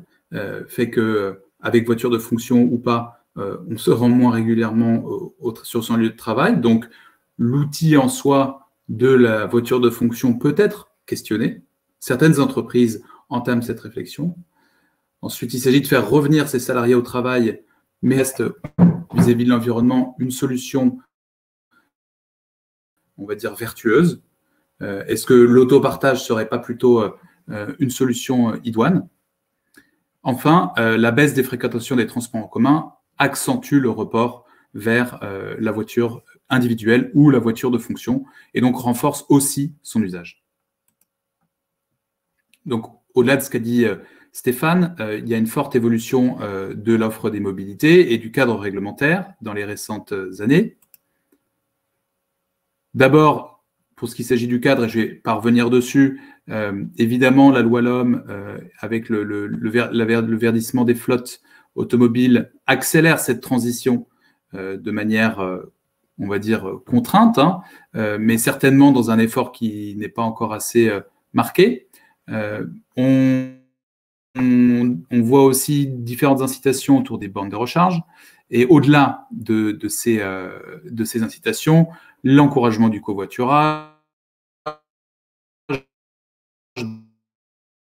fait qu'avec voiture de fonction ou pas, on se rend moins régulièrement sur son lieu de travail. Donc, l'outil en soi de la voiture de fonction peut être questionné. Certaines entreprises entament cette réflexion. Ensuite, il s'agit de faire revenir ces salariés au travail, mais reste vis-à-vis de l'environnement une solution, on va dire, vertueuse. Est-ce que l'autopartage ne serait pas plutôt une solution idoine? Enfin, la baisse des fréquentations des transports en commun accentue le report vers la voiture individuelle ou la voiture de fonction, et donc renforce aussi son usage. Donc, au-delà de ce qu'a dit Stéphane, il y a une forte évolution de l'offre des mobilités et du cadre réglementaire dans les récentes années. D'abord, pour ce qui s'agit du cadre, et je vais pas revenir dessus, évidemment, la loi LOM, avec le verdissement des flottes automobiles, accélère cette transition de manière, on va dire, contrainte, mais certainement dans un effort qui n'est pas encore assez marqué. On voit aussi différentes incitations autour des bornes de recharge, et au-delà de ces incitations, l'encouragement du covoiturage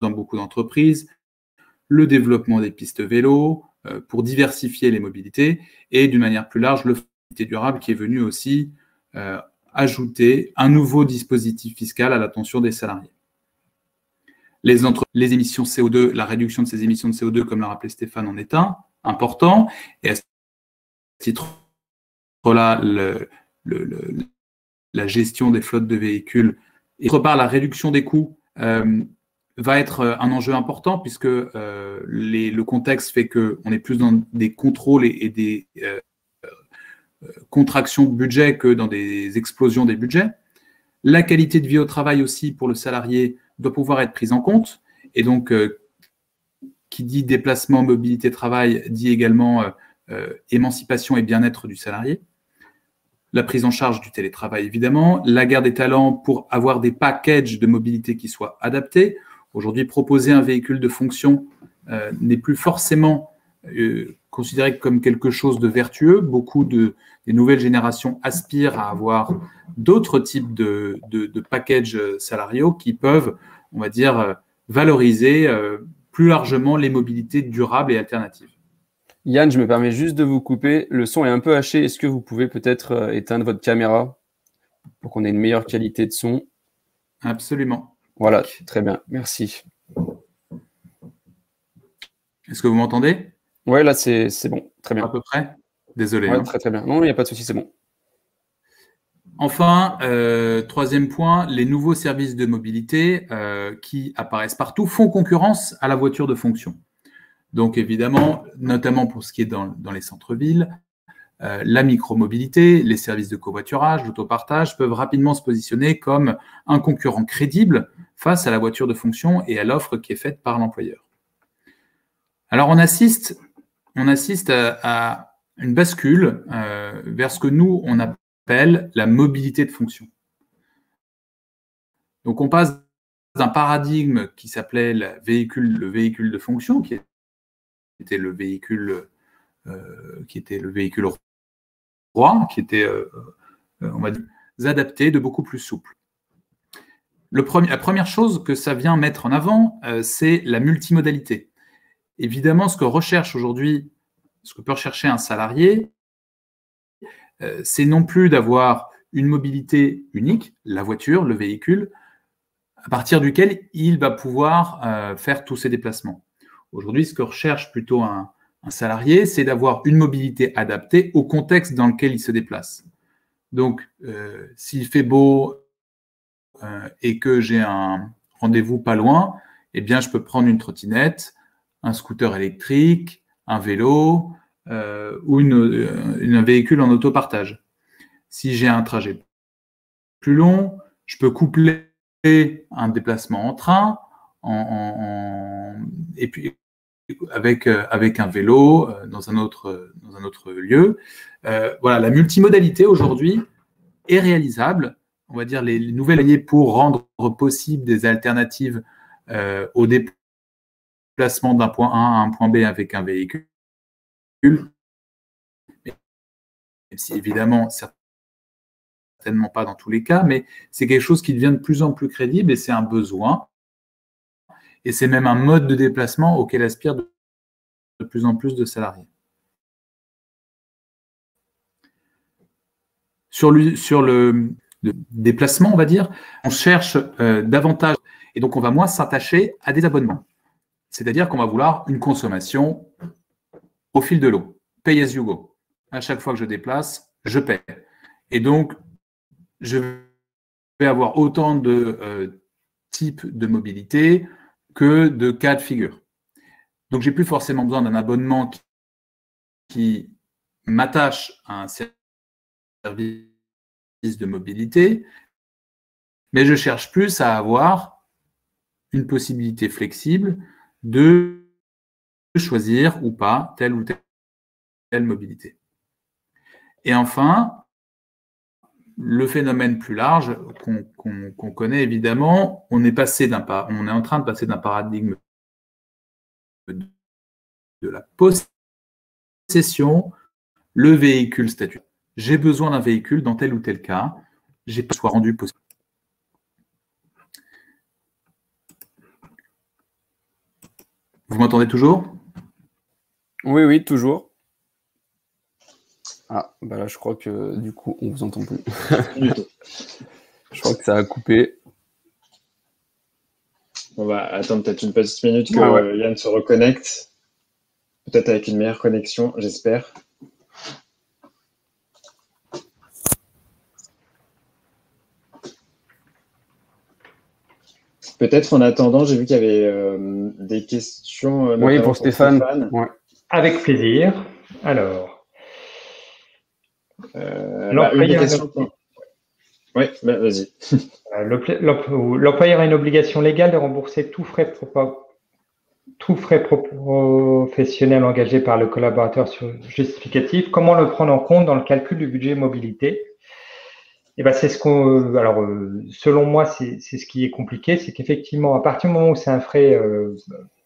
dans beaucoup d'entreprises, le développement des pistes vélo pour diversifier les mobilités, et d'une manière plus large, le mobilité durable qui est venu aussi ajouter un nouveau dispositif fiscal à l'attention des salariés. Les émissions CO2, la réduction de ces émissions de CO2, comme l'a rappelé Stéphane, en est un important. Et à ce titre-là, la gestion des flottes de véhicules, et d'autre part, la réduction des coûts va être un enjeu important, puisque le contexte fait qu'on est plus dans des contrôles et des contractions de budget que dans des explosions des budgets. La qualité de vie au travail aussi pour le salarié doit pouvoir être prise en compte. Et donc, qui dit déplacement, mobilité, travail, dit également émancipation et bien-être du salarié. La prise en charge du télétravail, évidemment. La guerre des talents pour avoir des packages de mobilité qui soient adaptés. Aujourd'hui, proposer un véhicule de fonction n'est plus forcément considéré comme quelque chose de vertueux. Beaucoup des nouvelles générations aspirent à avoir d'autres types de packages salariaux qui peuvent, on va dire, valoriser plus largement les mobilités durables et alternatives. Yann, je me permets juste de vous couper. Le son est un peu haché. Est-ce que vous pouvez peut-être éteindre votre caméra pour qu'on ait une meilleure qualité de son? Absolument. Voilà, très bien. Merci. Est-ce que vous m'entendez? Ouais, là, c'est bon. Très bien. À peu près? Désolé. Ouais, hein. très bien. Non, il n'y a pas de souci, c'est bon. Enfin, troisième point, les nouveaux services de mobilité qui apparaissent partout font concurrence à la voiture de fonction. Donc évidemment, notamment pour ce qui est dans les centres-villes, la micromobilité, les services de covoiturage, l'autopartage peuvent rapidement se positionner comme un concurrent crédible face à la voiture de fonction et à l'offre qui est faite par l'employeur. Alors on assiste à une bascule vers ce que nous, on appelle la mobilité de fonction. Donc on passe d'un paradigme qui s'appelait le véhicule de fonction, qui était le véhicule roi, qui était, on va dire, adapté, de beaucoup plus souple. La première chose que ça vient mettre en avant, c'est la multimodalité. Évidemment, ce que peut rechercher un salarié, c'est non plus d'avoir une mobilité unique, la voiture, le véhicule, à partir duquel il va pouvoir faire tous ses déplacements. Aujourd'hui, ce que recherche plutôt un salarié, c'est d'avoir une mobilité adaptée au contexte dans lequel il se déplace. Donc, s'il fait beau et que j'ai un rendez-vous pas loin, eh bien, je peux prendre une trottinette, un scooter électrique, un vélo ou un véhicule en autopartage. Si j'ai un trajet plus long, je peux coupler un déplacement en train et puis avec un vélo dans un autre lieu. Voilà, la multimodalité aujourd'hui est réalisable. On va dire les nouvelles alliées pour rendre possible des alternatives au déplacement d'un point A à un point B avec un véhicule. Même si évidemment, certainement pas dans tous les cas, mais c'est quelque chose qui devient de plus en plus crédible et c'est un besoin. Et c'est même un mode de déplacement auquel aspirent de plus en plus de salariés. Sur le déplacement, on va dire, on cherche davantage, et donc on va moins s'attacher à des abonnements. C'est-à-dire qu'on va vouloir une consommation au fil de l'eau, pay as you go. À chaque fois que je déplace, je paie. Et donc, je vais avoir autant de types de mobilité que de cas de figure. Donc, je n'ai plus forcément besoin d'un abonnement qui m'attache à un service de mobilité, mais je cherche plus à avoir une possibilité flexible de choisir ou pas telle ou telle mobilité. Et enfin, le phénomène plus large qu'on connaît évidemment, on est en train de passer d'un paradigme de la possession, le véhicule statut. J'ai besoin d'un véhicule dans tel ou tel cas, j'ai pas soit rendu possible. Vous m'entendez toujours? Oui, oui, toujours. Ah, bah là, je crois que du coup, on vous entend plus. Je crois que ça a coupé. On va attendre peut-être une petite minute que Yann se reconnecte. Peut-être avec une meilleure connexion, j'espère. Peut-être en attendant, j'ai vu qu'il y avait des questions. Oui, pour Stéphane. Ouais. Avec plaisir. Alors. Une des questions. Oui, vas-y. L'employeur a une obligation légale de rembourser tout frais professionnel engagé par le collaborateur sur justificatif. Comment le prendre en compte dans le calcul du budget mobilité? Et ben c'est selon moi, c'est ce qui est compliqué, c'est qu'effectivement, à partir du moment où c'est un frais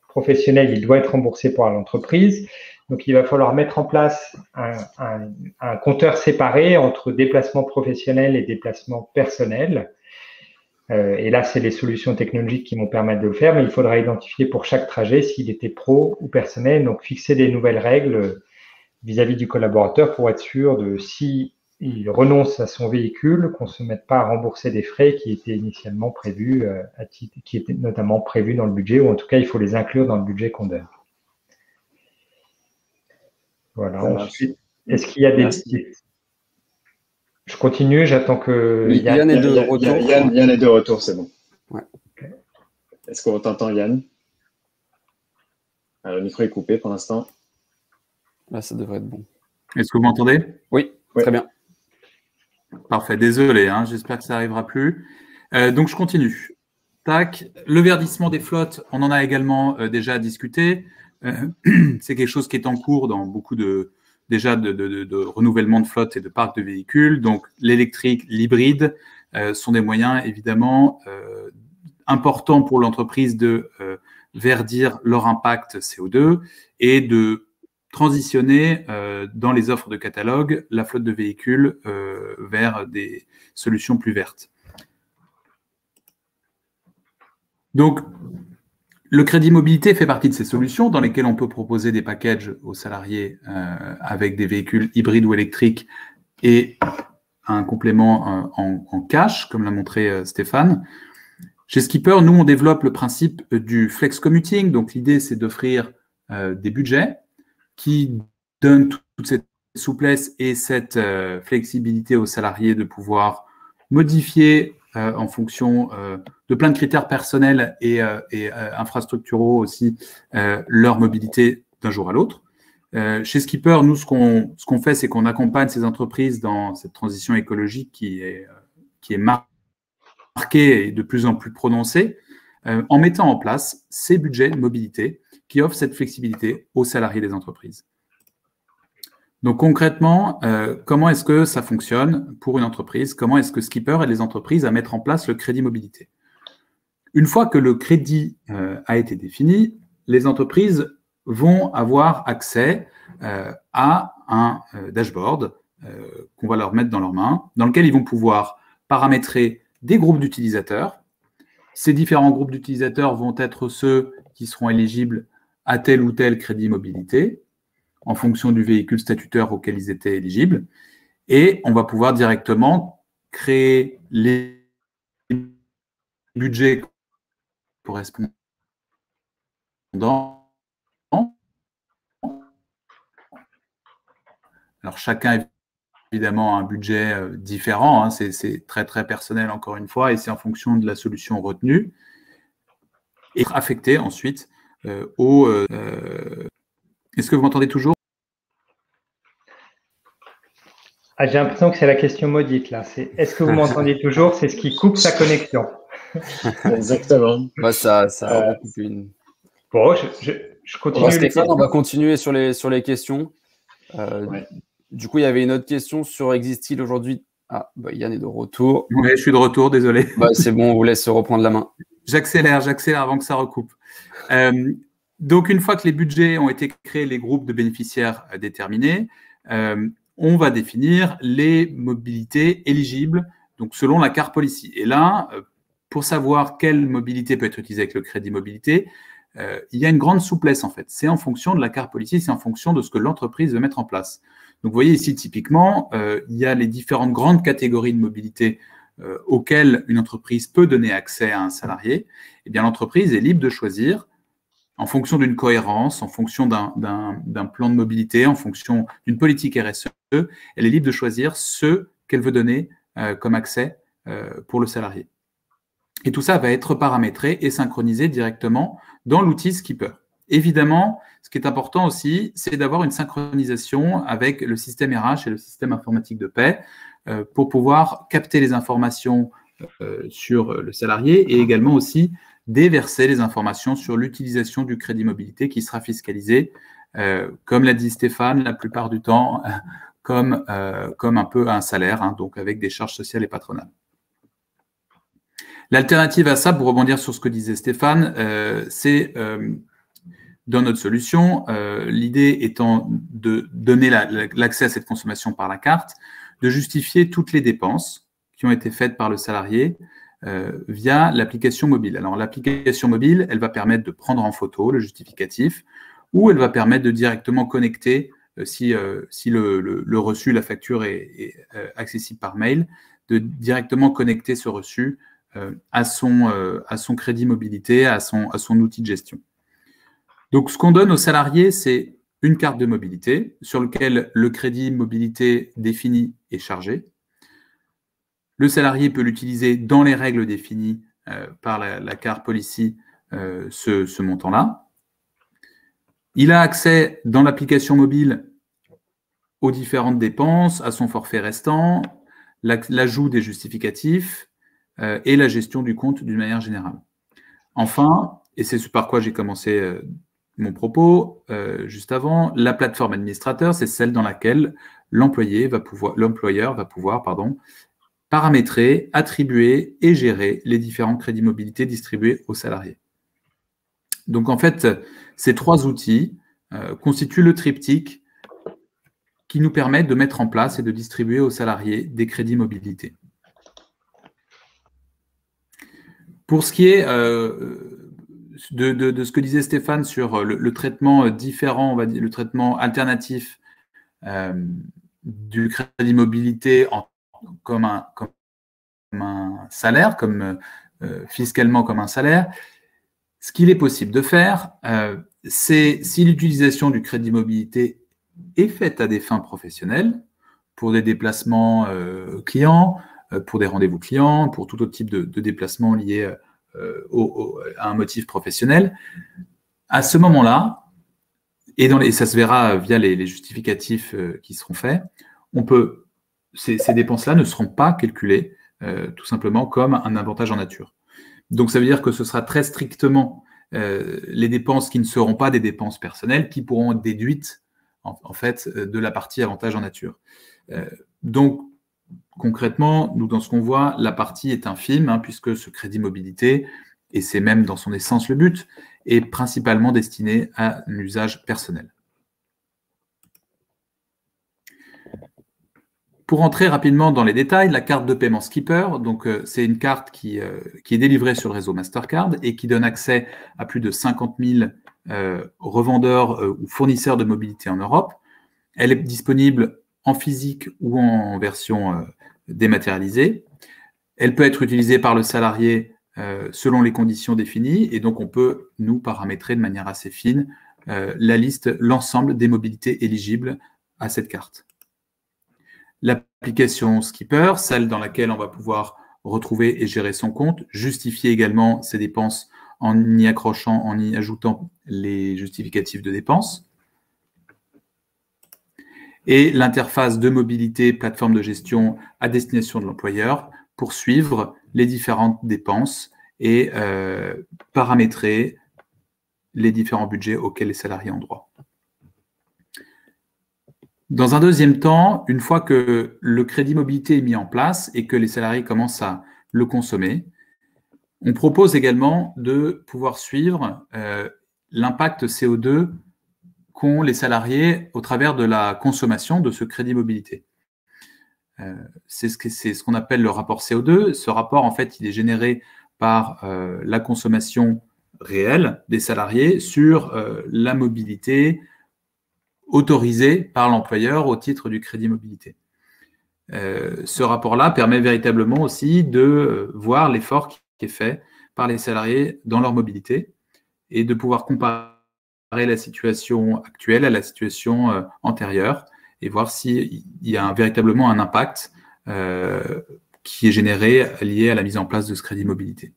professionnel, il doit être remboursé par l'entreprise. Donc, il va falloir mettre en place un compteur séparé entre déplacement professionnel et déplacement personnel. Et là, c'est les solutions technologiques qui vont permettre de le faire, mais il faudra identifier pour chaque trajet s'il était pro ou personnel, donc fixer des nouvelles règles vis-à-vis du collaborateur pour être sûr de si il renonce à son véhicule, qu'on ne se mette pas à rembourser des frais qui étaient initialement prévus, qui étaient notamment prévus dans le budget, ou en tout cas, il faut les inclure dans le budget qu'on donne. Voilà. Ça marche. Ensuite, est-ce qu'il y a des... Je continue, j'attends que Yann est de retour. Yann est de retour, c'est bon. Ouais. Okay. Est-ce qu'on t'entend, Yann? Le micro est coupé pour l'instant. Là, ça devrait être bon. Est-ce que vous m'entendez? Oui, très bien. Parfait, désolé, hein, j'espère que ça n'arrivera plus. Donc, je continue. Tac. Le verdissement des flottes, on en a également déjà discuté. C'est quelque chose qui est en cours dans beaucoup de renouvellement de flotte et de parcs de véhicules. Donc, l'électrique, l'hybride sont des moyens évidemment importants pour l'entreprise de verdir leur impact CO2 et de transitionner dans les offres de catalogue la flotte de véhicules vers des solutions plus vertes. Donc, le crédit mobilité fait partie de ces solutions dans lesquelles on peut proposer des packages aux salariés avec des véhicules hybrides ou électriques et un complément en cash, comme l'a montré Stéphane. Chez Skipper, nous, on développe le principe du flex commuting. Donc, l'idée, c'est d'offrir des budgets qui donnent toute cette souplesse et cette flexibilité aux salariés de pouvoir modifier en fonction de plein de critères personnels et infrastructuraux aussi leur mobilité d'un jour à l'autre. Chez Skipper, nous, ce qu'on fait, c'est qu'on accompagne ces entreprises dans cette transition écologique qui est marquée et de plus en plus prononcée, en mettant en place ces budgets de mobilité qui offrent cette flexibilité aux salariés des entreprises. Donc concrètement, comment est-ce que ça fonctionne pour une entreprise? Comment est-ce que Skipper aide les entreprises à mettre en place le crédit mobilité? Une fois que le crédit a été défini, les entreprises vont avoir accès à un dashboard qu'on va leur mettre dans leurs mains, dans lequel ils vont pouvoir paramétrer des groupes d'utilisateurs. Ces différents groupes d'utilisateurs vont être ceux qui seront éligibles à tel ou tel crédit mobilité, en fonction du véhicule statutaire auquel ils étaient éligibles. Et on va pouvoir directement créer les budgets correspondants. Alors, chacun, évidemment, a un budget différent. Hein, c'est très, très personnel, encore une fois, et c'est en fonction de la solution retenue. Et affecté ensuite au... Est-ce que vous m'entendez toujours? Ah, j'ai l'impression que c'est la question maudite, là. Est-ce que vous m'entendez toujours? C'est ce qui coupe sa connexion. Exactement. Bah, ça recoupe une... Bon, je continue. Bon, Stéphane, on va continuer sur les questions. Ouais. Du coup, il y avait une autre question sur existe-t-il aujourd'hui? Ah, bah, Yann est de retour. Oui, je suis de retour, désolé. Bah, c'est bon, on vous laisse reprendre la main. J'accélère avant que ça recoupe. Donc, une fois que les budgets ont été créés, les groupes de bénéficiaires déterminés, on va définir les mobilités éligibles, donc selon la car policy. Et là, pour savoir quelle mobilité peut être utilisée avec le crédit mobilité, il y a une grande souplesse en fait. C'est en fonction de la car policy, c'est en fonction de ce que l'entreprise veut mettre en place. Donc, vous voyez ici, typiquement, il y a les différentes grandes catégories de mobilité auxquelles une entreprise peut donner accès à un salarié. Eh bien, l'entreprise est libre de choisir en fonction d'une cohérence, en fonction d'un plan de mobilité, en fonction d'une politique RSE, elle est libre de choisir ce qu'elle veut donner comme accès pour le salarié. Et tout ça va être paramétré et synchronisé directement dans l'outil Skipper. Évidemment, ce qui est important aussi, c'est d'avoir une synchronisation avec le système RH et le système informatique de paie pour pouvoir capter les informations sur le salarié et également aussi déverser les informations sur l'utilisation du crédit mobilité qui sera fiscalisé, comme l'a dit Stéphane, la plupart du temps, comme un peu un salaire, hein, donc avec des charges sociales et patronales. L'alternative à ça, pour rebondir sur ce que disait Stéphane, c'est dans notre solution, l'idée étant de donner l'accès à cette consommation par la carte, de justifier toutes les dépenses qui ont été faites par le salarié via l'application mobile. Alors, l'application mobile, elle va permettre de prendre en photo le justificatif ou elle va permettre de directement connecter, si le reçu, la facture est accessible par mail, de directement connecter ce reçu à son crédit mobilité, à son outil de gestion. Donc, ce qu'on donne aux salariés, c'est une carte de mobilité sur laquelle le crédit mobilité défini est chargé. Le salarié peut l'utiliser dans les règles définies par la carte policy, ce montant-là. Il a accès dans l'application mobile aux différentes dépenses, à son forfait restant, l'ajout des justificatifs et la gestion du compte d'une manière générale. Enfin, et c'est ce par quoi j'ai commencé mon propos juste avant, la plateforme administrateur, c'est celle dans laquelle l'employeur va pouvoir paramétrer, attribuer et gérer les différents crédits mobilité distribués aux salariés. Donc en fait, ces trois outils constituent le triptyque qui nous permet de mettre en place et de distribuer aux salariés des crédits mobilité. Pour ce qui est de ce que disait Stéphane sur le traitement différent, on va dire, le traitement alternatif du crédit mobilité comme un salaire, fiscalement comme un salaire, ce qu'il est possible de faire, c'est si l'utilisation du crédit mobilité est faite à des fins professionnelles, pour des déplacements clients, pour des rendez-vous clients, pour tout autre type de déplacements liés à un motif professionnel, à ce moment-là, et ça se verra via les justificatifs qui seront faits, ces dépenses-là ne seront pas calculées tout simplement comme un avantage en nature. Donc ça veut dire que ce sera très strictement les dépenses qui ne seront pas des dépenses personnelles qui pourront être déduites en fait de la partie avantage en nature. Donc concrètement, nous dans ce qu'on voit, la partie est infime puisque ce crédit mobilité, et c'est même dans son essence le but, est principalement destiné à un usage personnel. Pour entrer rapidement dans les détails, la carte de paiement Skipper, donc c'est une carte qui est délivrée sur le réseau Mastercard et qui donne accès à plus de 50 000 revendeurs ou fournisseurs de mobilité en Europe. Elle est disponible en physique ou en version dématérialisée. Elle peut être utilisée par le salarié selon les conditions définies et donc on peut nous paramétrer de manière assez fine l'ensemble des mobilités éligibles à cette carte. L'application Skipper, celle dans laquelle on va pouvoir retrouver et gérer son compte, justifier également ses dépenses en y accrochant, en y ajoutant les justificatifs de dépenses. Et l'interface de mobilité, plateforme de gestion à destination de l'employeur pour suivre les différentes dépenses et paramétrer les différents budgets auxquels les salariés ont droit. Dans un deuxième temps, une fois que le crédit mobilité est mis en place et que les salariés commencent à le consommer, on propose également de pouvoir suivre l'impact CO2 qu'ont les salariés au travers de la consommation de ce crédit mobilité. C'est ce qu'on appelle le rapport CO2. Ce rapport, en fait, il est généré par la consommation réelle des salariés sur la mobilité autorisée par l'employeur au titre du crédit mobilité. Ce rapport-là permet véritablement aussi de voir l'effort qui est fait par les salariés dans leur mobilité et de pouvoir comparer la situation actuelle à la situation antérieure et voir s'il y a véritablement un impact qui est généré lié à la mise en place de ce crédit mobilité.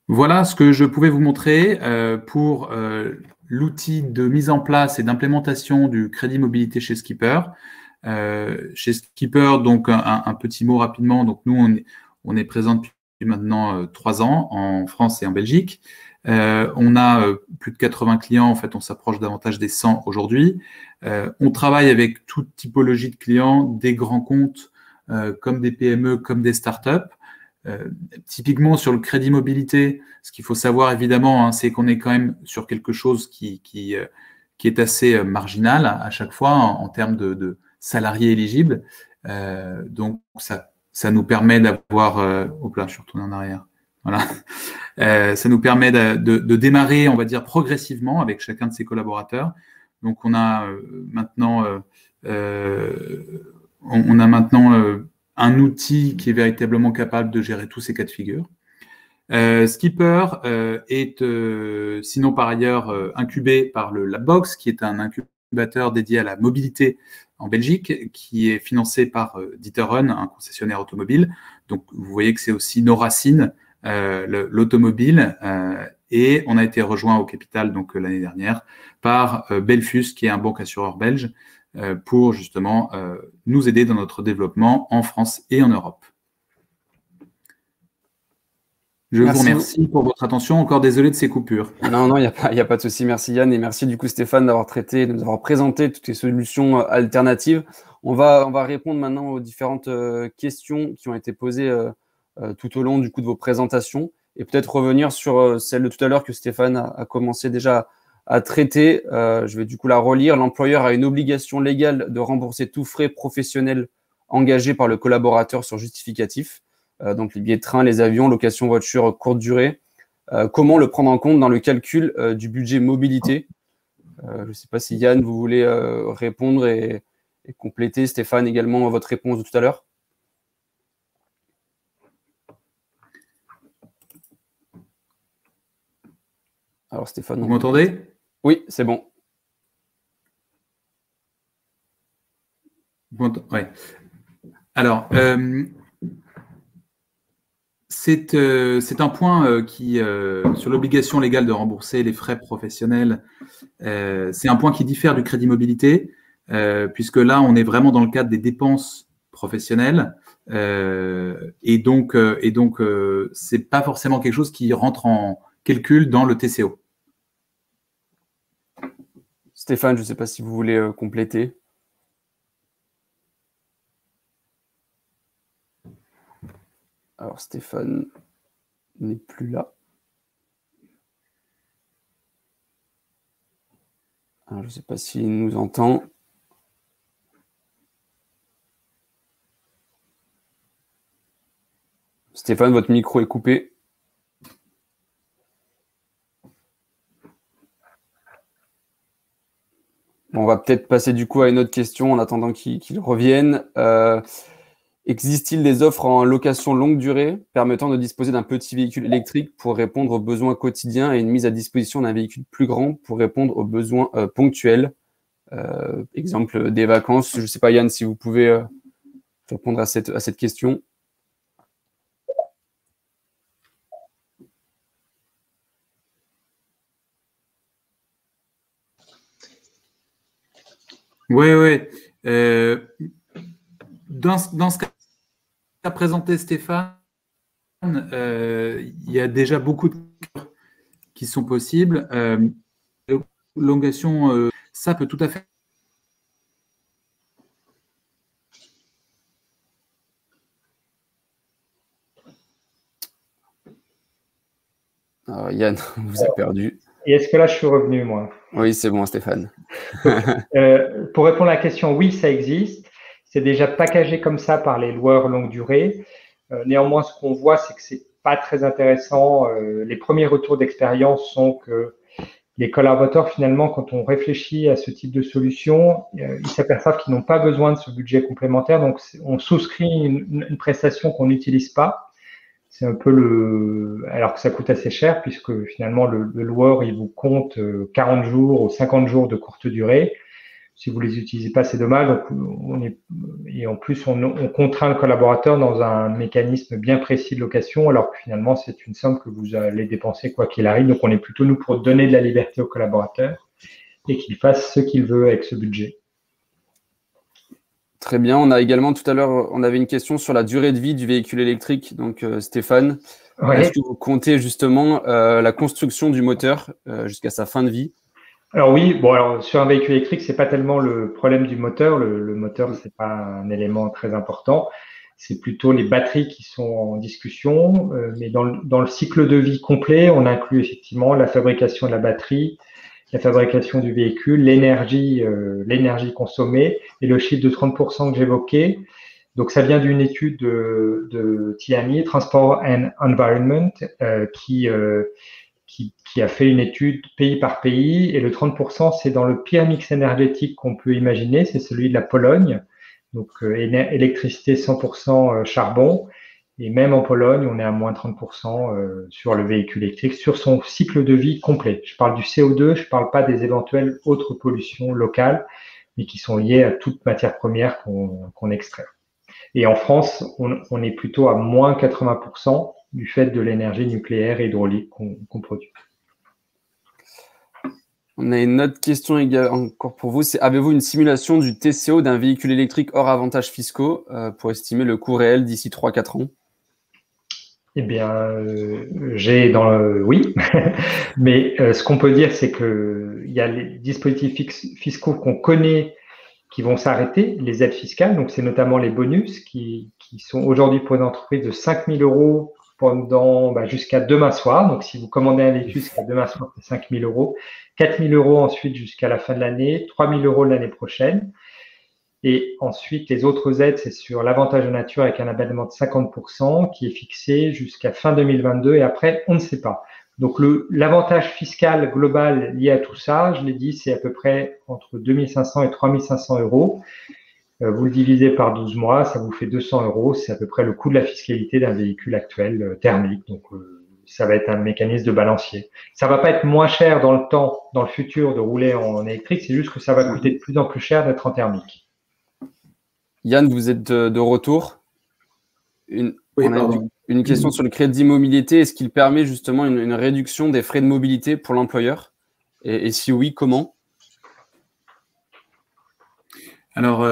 Voilà ce que je pouvais vous montrer pour l'outil de mise en place et d'implémentation du crédit mobilité chez Skipper. Chez Skipper, donc un petit mot rapidement. Donc nous, on est présent depuis maintenant 3 ans en France et en Belgique. On a plus de 80 clients. En fait, on s'approche davantage des 100 aujourd'hui. On travaille avec toute typologie de clients, des grands comptes comme des PME, comme des startups. Typiquement sur le crédit mobilité, ce qu'il faut savoir évidemment, c'est qu'on est quand même sur quelque chose qui est assez marginal à chaque fois en termes de salariés éligibles. Donc ça nous permet d'avoir... hop là, je suis retourné en arrière. Voilà. Ça nous permet de démarrer, on va dire, progressivement avec chacun de ses collaborateurs. Donc on a maintenant un outil qui est véritablement capable de gérer tous ces cas de figure. Skipper est, sinon par ailleurs, incubé par le Labbox, qui est un incubateur dédié à la mobilité en Belgique, qui est financé par D'Ieteren, un concessionnaire automobile. Donc, vous voyez que c'est aussi nos racines, l'automobile. Et on a été rejoint au capital donc l'année dernière par Belfus, qui est un banque-assureur belge, pour justement nous aider dans notre développement en France et en Europe. Je vous remercie pour votre attention. Encore désolé de ces coupures. Non, il n'y a pas de souci. Merci Yann et merci du coup Stéphane d'avoir traité, de nous avoir présenté toutes les solutions alternatives. On va répondre maintenant aux différentes questions qui ont été posées tout au long du coup de vos présentations et peut-être revenir sur celle de tout à l'heure que Stéphane a commencé déjà à traiter. Je vais du coup la relire. L'employeur a une obligation légale de rembourser tous frais professionnels engagés par le collaborateur sur justificatif. Donc les billets de train, les avions, location voiture courte durée. Comment le prendre en compte dans le calcul du budget mobilité? Je ne sais pas si Yann, vous voulez répondre et compléter, Stéphane, également votre réponse de tout à l'heure. Alors Stéphane, vous m'entendez? Oui, c'est bon. Ouais. Alors, c'est un point qui, sur l'obligation légale de rembourser les frais professionnels, c'est un point qui diffère du crédit mobilité, puisque là, on est vraiment dans le cadre des dépenses professionnelles, et donc, c'est pas forcément quelque chose qui rentre en calcul dans le TCO. Stéphane, je ne sais pas si vous voulez compléter. Alors, Stéphane n'est plus là. Alors, je ne sais pas s'il nous entend. Stéphane, votre micro est coupé. Bon, on va peut-être passer du coup à une autre question en attendant qu'il revienne. Existe-t-il des offres en location longue durée permettant de disposer d'un petit véhicule électrique pour répondre aux besoins quotidiens et une mise à disposition d'un véhicule plus grand pour répondre aux besoins ponctuels? Exemple des vacances. Je ne sais pas, Yann, si vous pouvez répondre à cette question. Oui. Dans ce qu'a présenté Stéphane, il y a déjà beaucoup de cas qui sont possibles. L'élongation, ça peut tout à fait. Alors, Yann, on vous a perdu. Et est-ce que là, je suis revenu, moi? Oui, c'est bon, Stéphane. Pour répondre à la question, oui, ça existe. C'est déjà packagé comme ça par les loueurs longue durée. Néanmoins, ce qu'on voit, c'est que c'est pas très intéressant. Les premiers retours d'expérience sont que les collaborateurs, finalement, quand on réfléchit à ce type de solution, ils s'aperçoivent qu'ils n'ont pas besoin de ce budget complémentaire. Donc, on souscrit une prestation qu'on n'utilise pas. C'est un peu alors que ça coûte assez cher puisque finalement le loueur, il vous compte 40 jours ou 50 jours de courte durée. Si vous les utilisez pas, c'est dommage. Donc, et en plus, on contraint le collaborateur dans un mécanisme bien précis de location, alors que finalement, c'est une somme que vous allez dépenser quoi qu'il arrive. Donc, on est plutôt, nous, pour donner de la liberté au collaborateur et qu'il fasse ce qu'il veut avec ce budget. Très bien. On a également, tout à l'heure, on avait une question sur la durée de vie du véhicule électrique. Donc, Stéphane, est-ce que vous comptez justement la construction du moteur jusqu'à sa fin de vie? Alors oui, alors sur un véhicule électrique, c'est pas tellement le problème du moteur. Le moteur, c'est pas un élément très important. C'est plutôt les batteries qui sont en discussion. Mais dans le cycle de vie complet, on inclut effectivement la fabrication de la batterie, la fabrication du véhicule, l'énergie consommée et le chiffre de 30% que j'évoquais. Donc ça vient d'une étude de TME, Transport and Environment, qui a fait une étude pays par pays, et le 30%, c'est dans le pire mix énergétique qu'on peut imaginer, c'est celui de la Pologne, donc électricité 100% charbon, Et même en Pologne, on est à moins 30% sur le véhicule électrique, sur son cycle de vie complet. Je parle du CO2, je ne parle pas des éventuelles autres pollutions locales, mais qui sont liées à toute matière première qu'on extrait. Et en France, on est plutôt à moins 80% du fait de l'énergie nucléaire et hydraulique qu'on produit. On a une autre question encore pour vous. C'est avez-vous une simulation du TCO d'un véhicule électrique hors avantages fiscaux pour estimer le coût réel d'ici 3-4 ans? Eh bien, oui, mais ce qu'on peut dire, c'est que il y a les dispositifs fiscaux qu'on connaît qui vont s'arrêter, les aides fiscales. Donc, c'est notamment les bonus qui sont aujourd'hui pour une entreprise de 5 000 € pendant jusqu'à demain soir. Donc, si vous commandez un véhicule jusqu'à demain soir, c'est 5 000 €, 4 000 € ensuite jusqu'à la fin de l'année, 3 000 € l'année prochaine. Et ensuite, les autres aides, c'est sur l'avantage de nature avec un abattement de 50% qui est fixé jusqu'à fin 2022 et après, on ne sait pas. Donc, l'avantage fiscal global lié à tout ça, je l'ai dit, c'est à peu près entre 2 500 et 3 500 €. Vous le divisez par 12 mois, ça vous fait 200 €. C'est à peu près le coût de la fiscalité d'un véhicule actuel thermique. Donc, ça va être un mécanisme de balancier. Ça va pas être moins cher dans le temps, dans le futur, de rouler en électrique. C'est juste que ça va coûter de plus en plus cher d'être en thermique. Yann, vous êtes de retour. On a une question sur le crédit mobilité. Est-ce qu'il permet justement une réduction des frais de mobilité pour l'employeur? Et si oui, comment? Alors,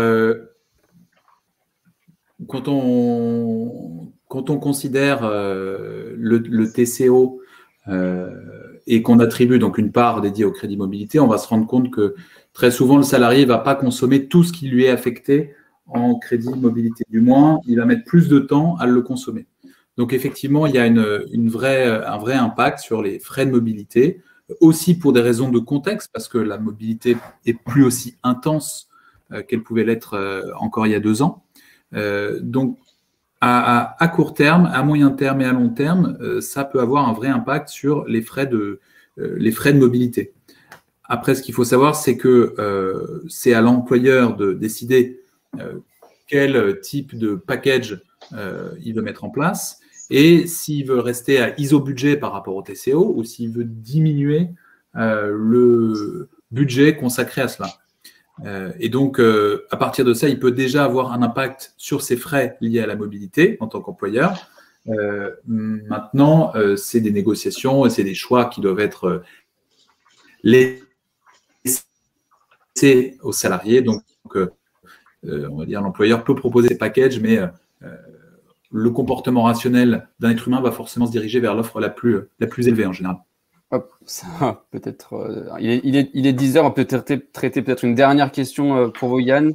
quand on considère le TCO et qu'on attribue donc une part dédiée au crédit mobilité, on va se rendre compte que très souvent, le salarié ne va pas consommer tout ce qui lui est affecté en crédit mobilité. Du moins, il va mettre plus de temps à le consommer. Donc, effectivement, il y a un vrai impact sur les frais de mobilité, aussi pour des raisons de contexte, parce que la mobilité est plus aussi intense qu'elle pouvait l'être encore il y a 2 ans. Donc, à court terme, à moyen terme et à long terme, ça peut avoir un vrai impact sur les frais de mobilité. Après, ce qu'il faut savoir, c'est que c'est à l'employeur de décider quel type de package il veut mettre en place et s'il veut rester à iso-budget par rapport au TCO ou s'il veut diminuer le budget consacré à cela. Et donc, à partir de ça, il peut déjà avoir un impact sur ses frais liés à la mobilité en tant qu'employeur. Maintenant, c'est des négociations et c'est des choix qui doivent être laissés aux salariés. Donc, on va dire l'employeur peut proposer des packages, mais le comportement rationnel d'un être humain va forcément se diriger vers l'offre la plus élevée en général. Hop, ça peut-être. Il est 10 heures, on peut traiter peut-être une dernière question pour vous, Yann.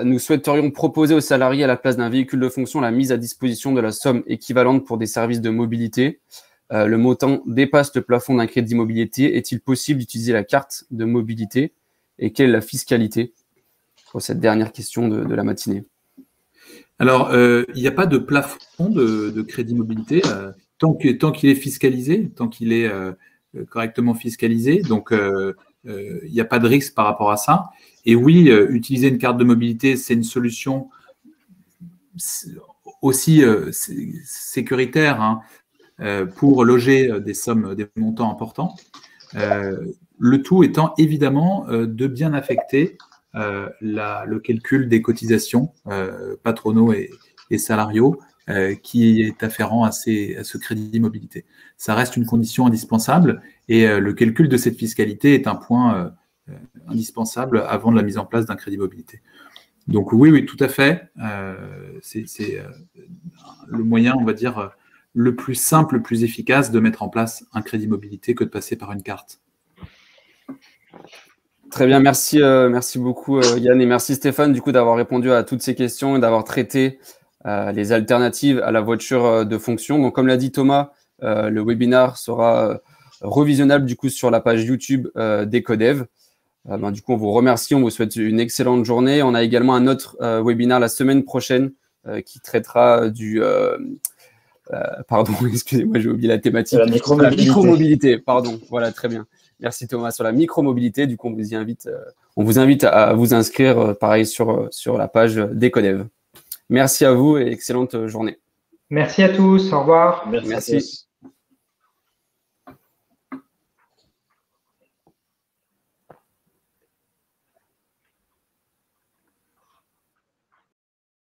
Nous souhaiterions proposer aux salariés à la place d'un véhicule de fonction la mise à disposition de la somme équivalente pour des services de mobilité. Le montant dépasse le plafond d'un crédit mobilité. Est-il possible d'utiliser la carte de mobilité? Et quelle est la fiscalité? Pour cette dernière question de la matinée. Alors, il n'y a pas de plafond de crédit mobilité tant qu'il est fiscalisé, tant qu'il est correctement fiscalisé. Donc, il n'y a pas de risque par rapport à ça. Et oui, utiliser une carte de mobilité, c'est une solution aussi sécuritaire pour loger des montants importants. Le tout étant évidemment de bien affecter le calcul des cotisations patronaux et salariaux qui est afférent à ce crédit mobilité. Ça reste une condition indispensable et le calcul de cette fiscalité est un point indispensable avant de la mise en place d'un crédit mobilité. Donc oui, tout à fait. C'est le moyen, on va dire, le plus simple, le plus efficace de mettre en place un crédit mobilité que de passer par une carte. Très bien, merci beaucoup Yann et merci Stéphane du coup d'avoir répondu à toutes ces questions et d'avoir traité les alternatives à la voiture de fonction. Donc comme l'a dit Thomas, le webinaire sera revisionnable du coup sur la page YouTube d'Ecodev. Du coup on vous remercie, on vous souhaite une excellente journée. On a également un autre webinaire la semaine prochaine qui traitera du pardon, excusez-moi, j'ai oublié la thématique. La micromobilité. La micromobilité, pardon. Voilà, très bien. Merci Thomas. Sur la micromobilité, du coup, on vous invite à vous inscrire, pareil, sur la page d'Ecodev. Merci à vous et excellente journée. Merci à tous. Au revoir. Merci à Merci. tous.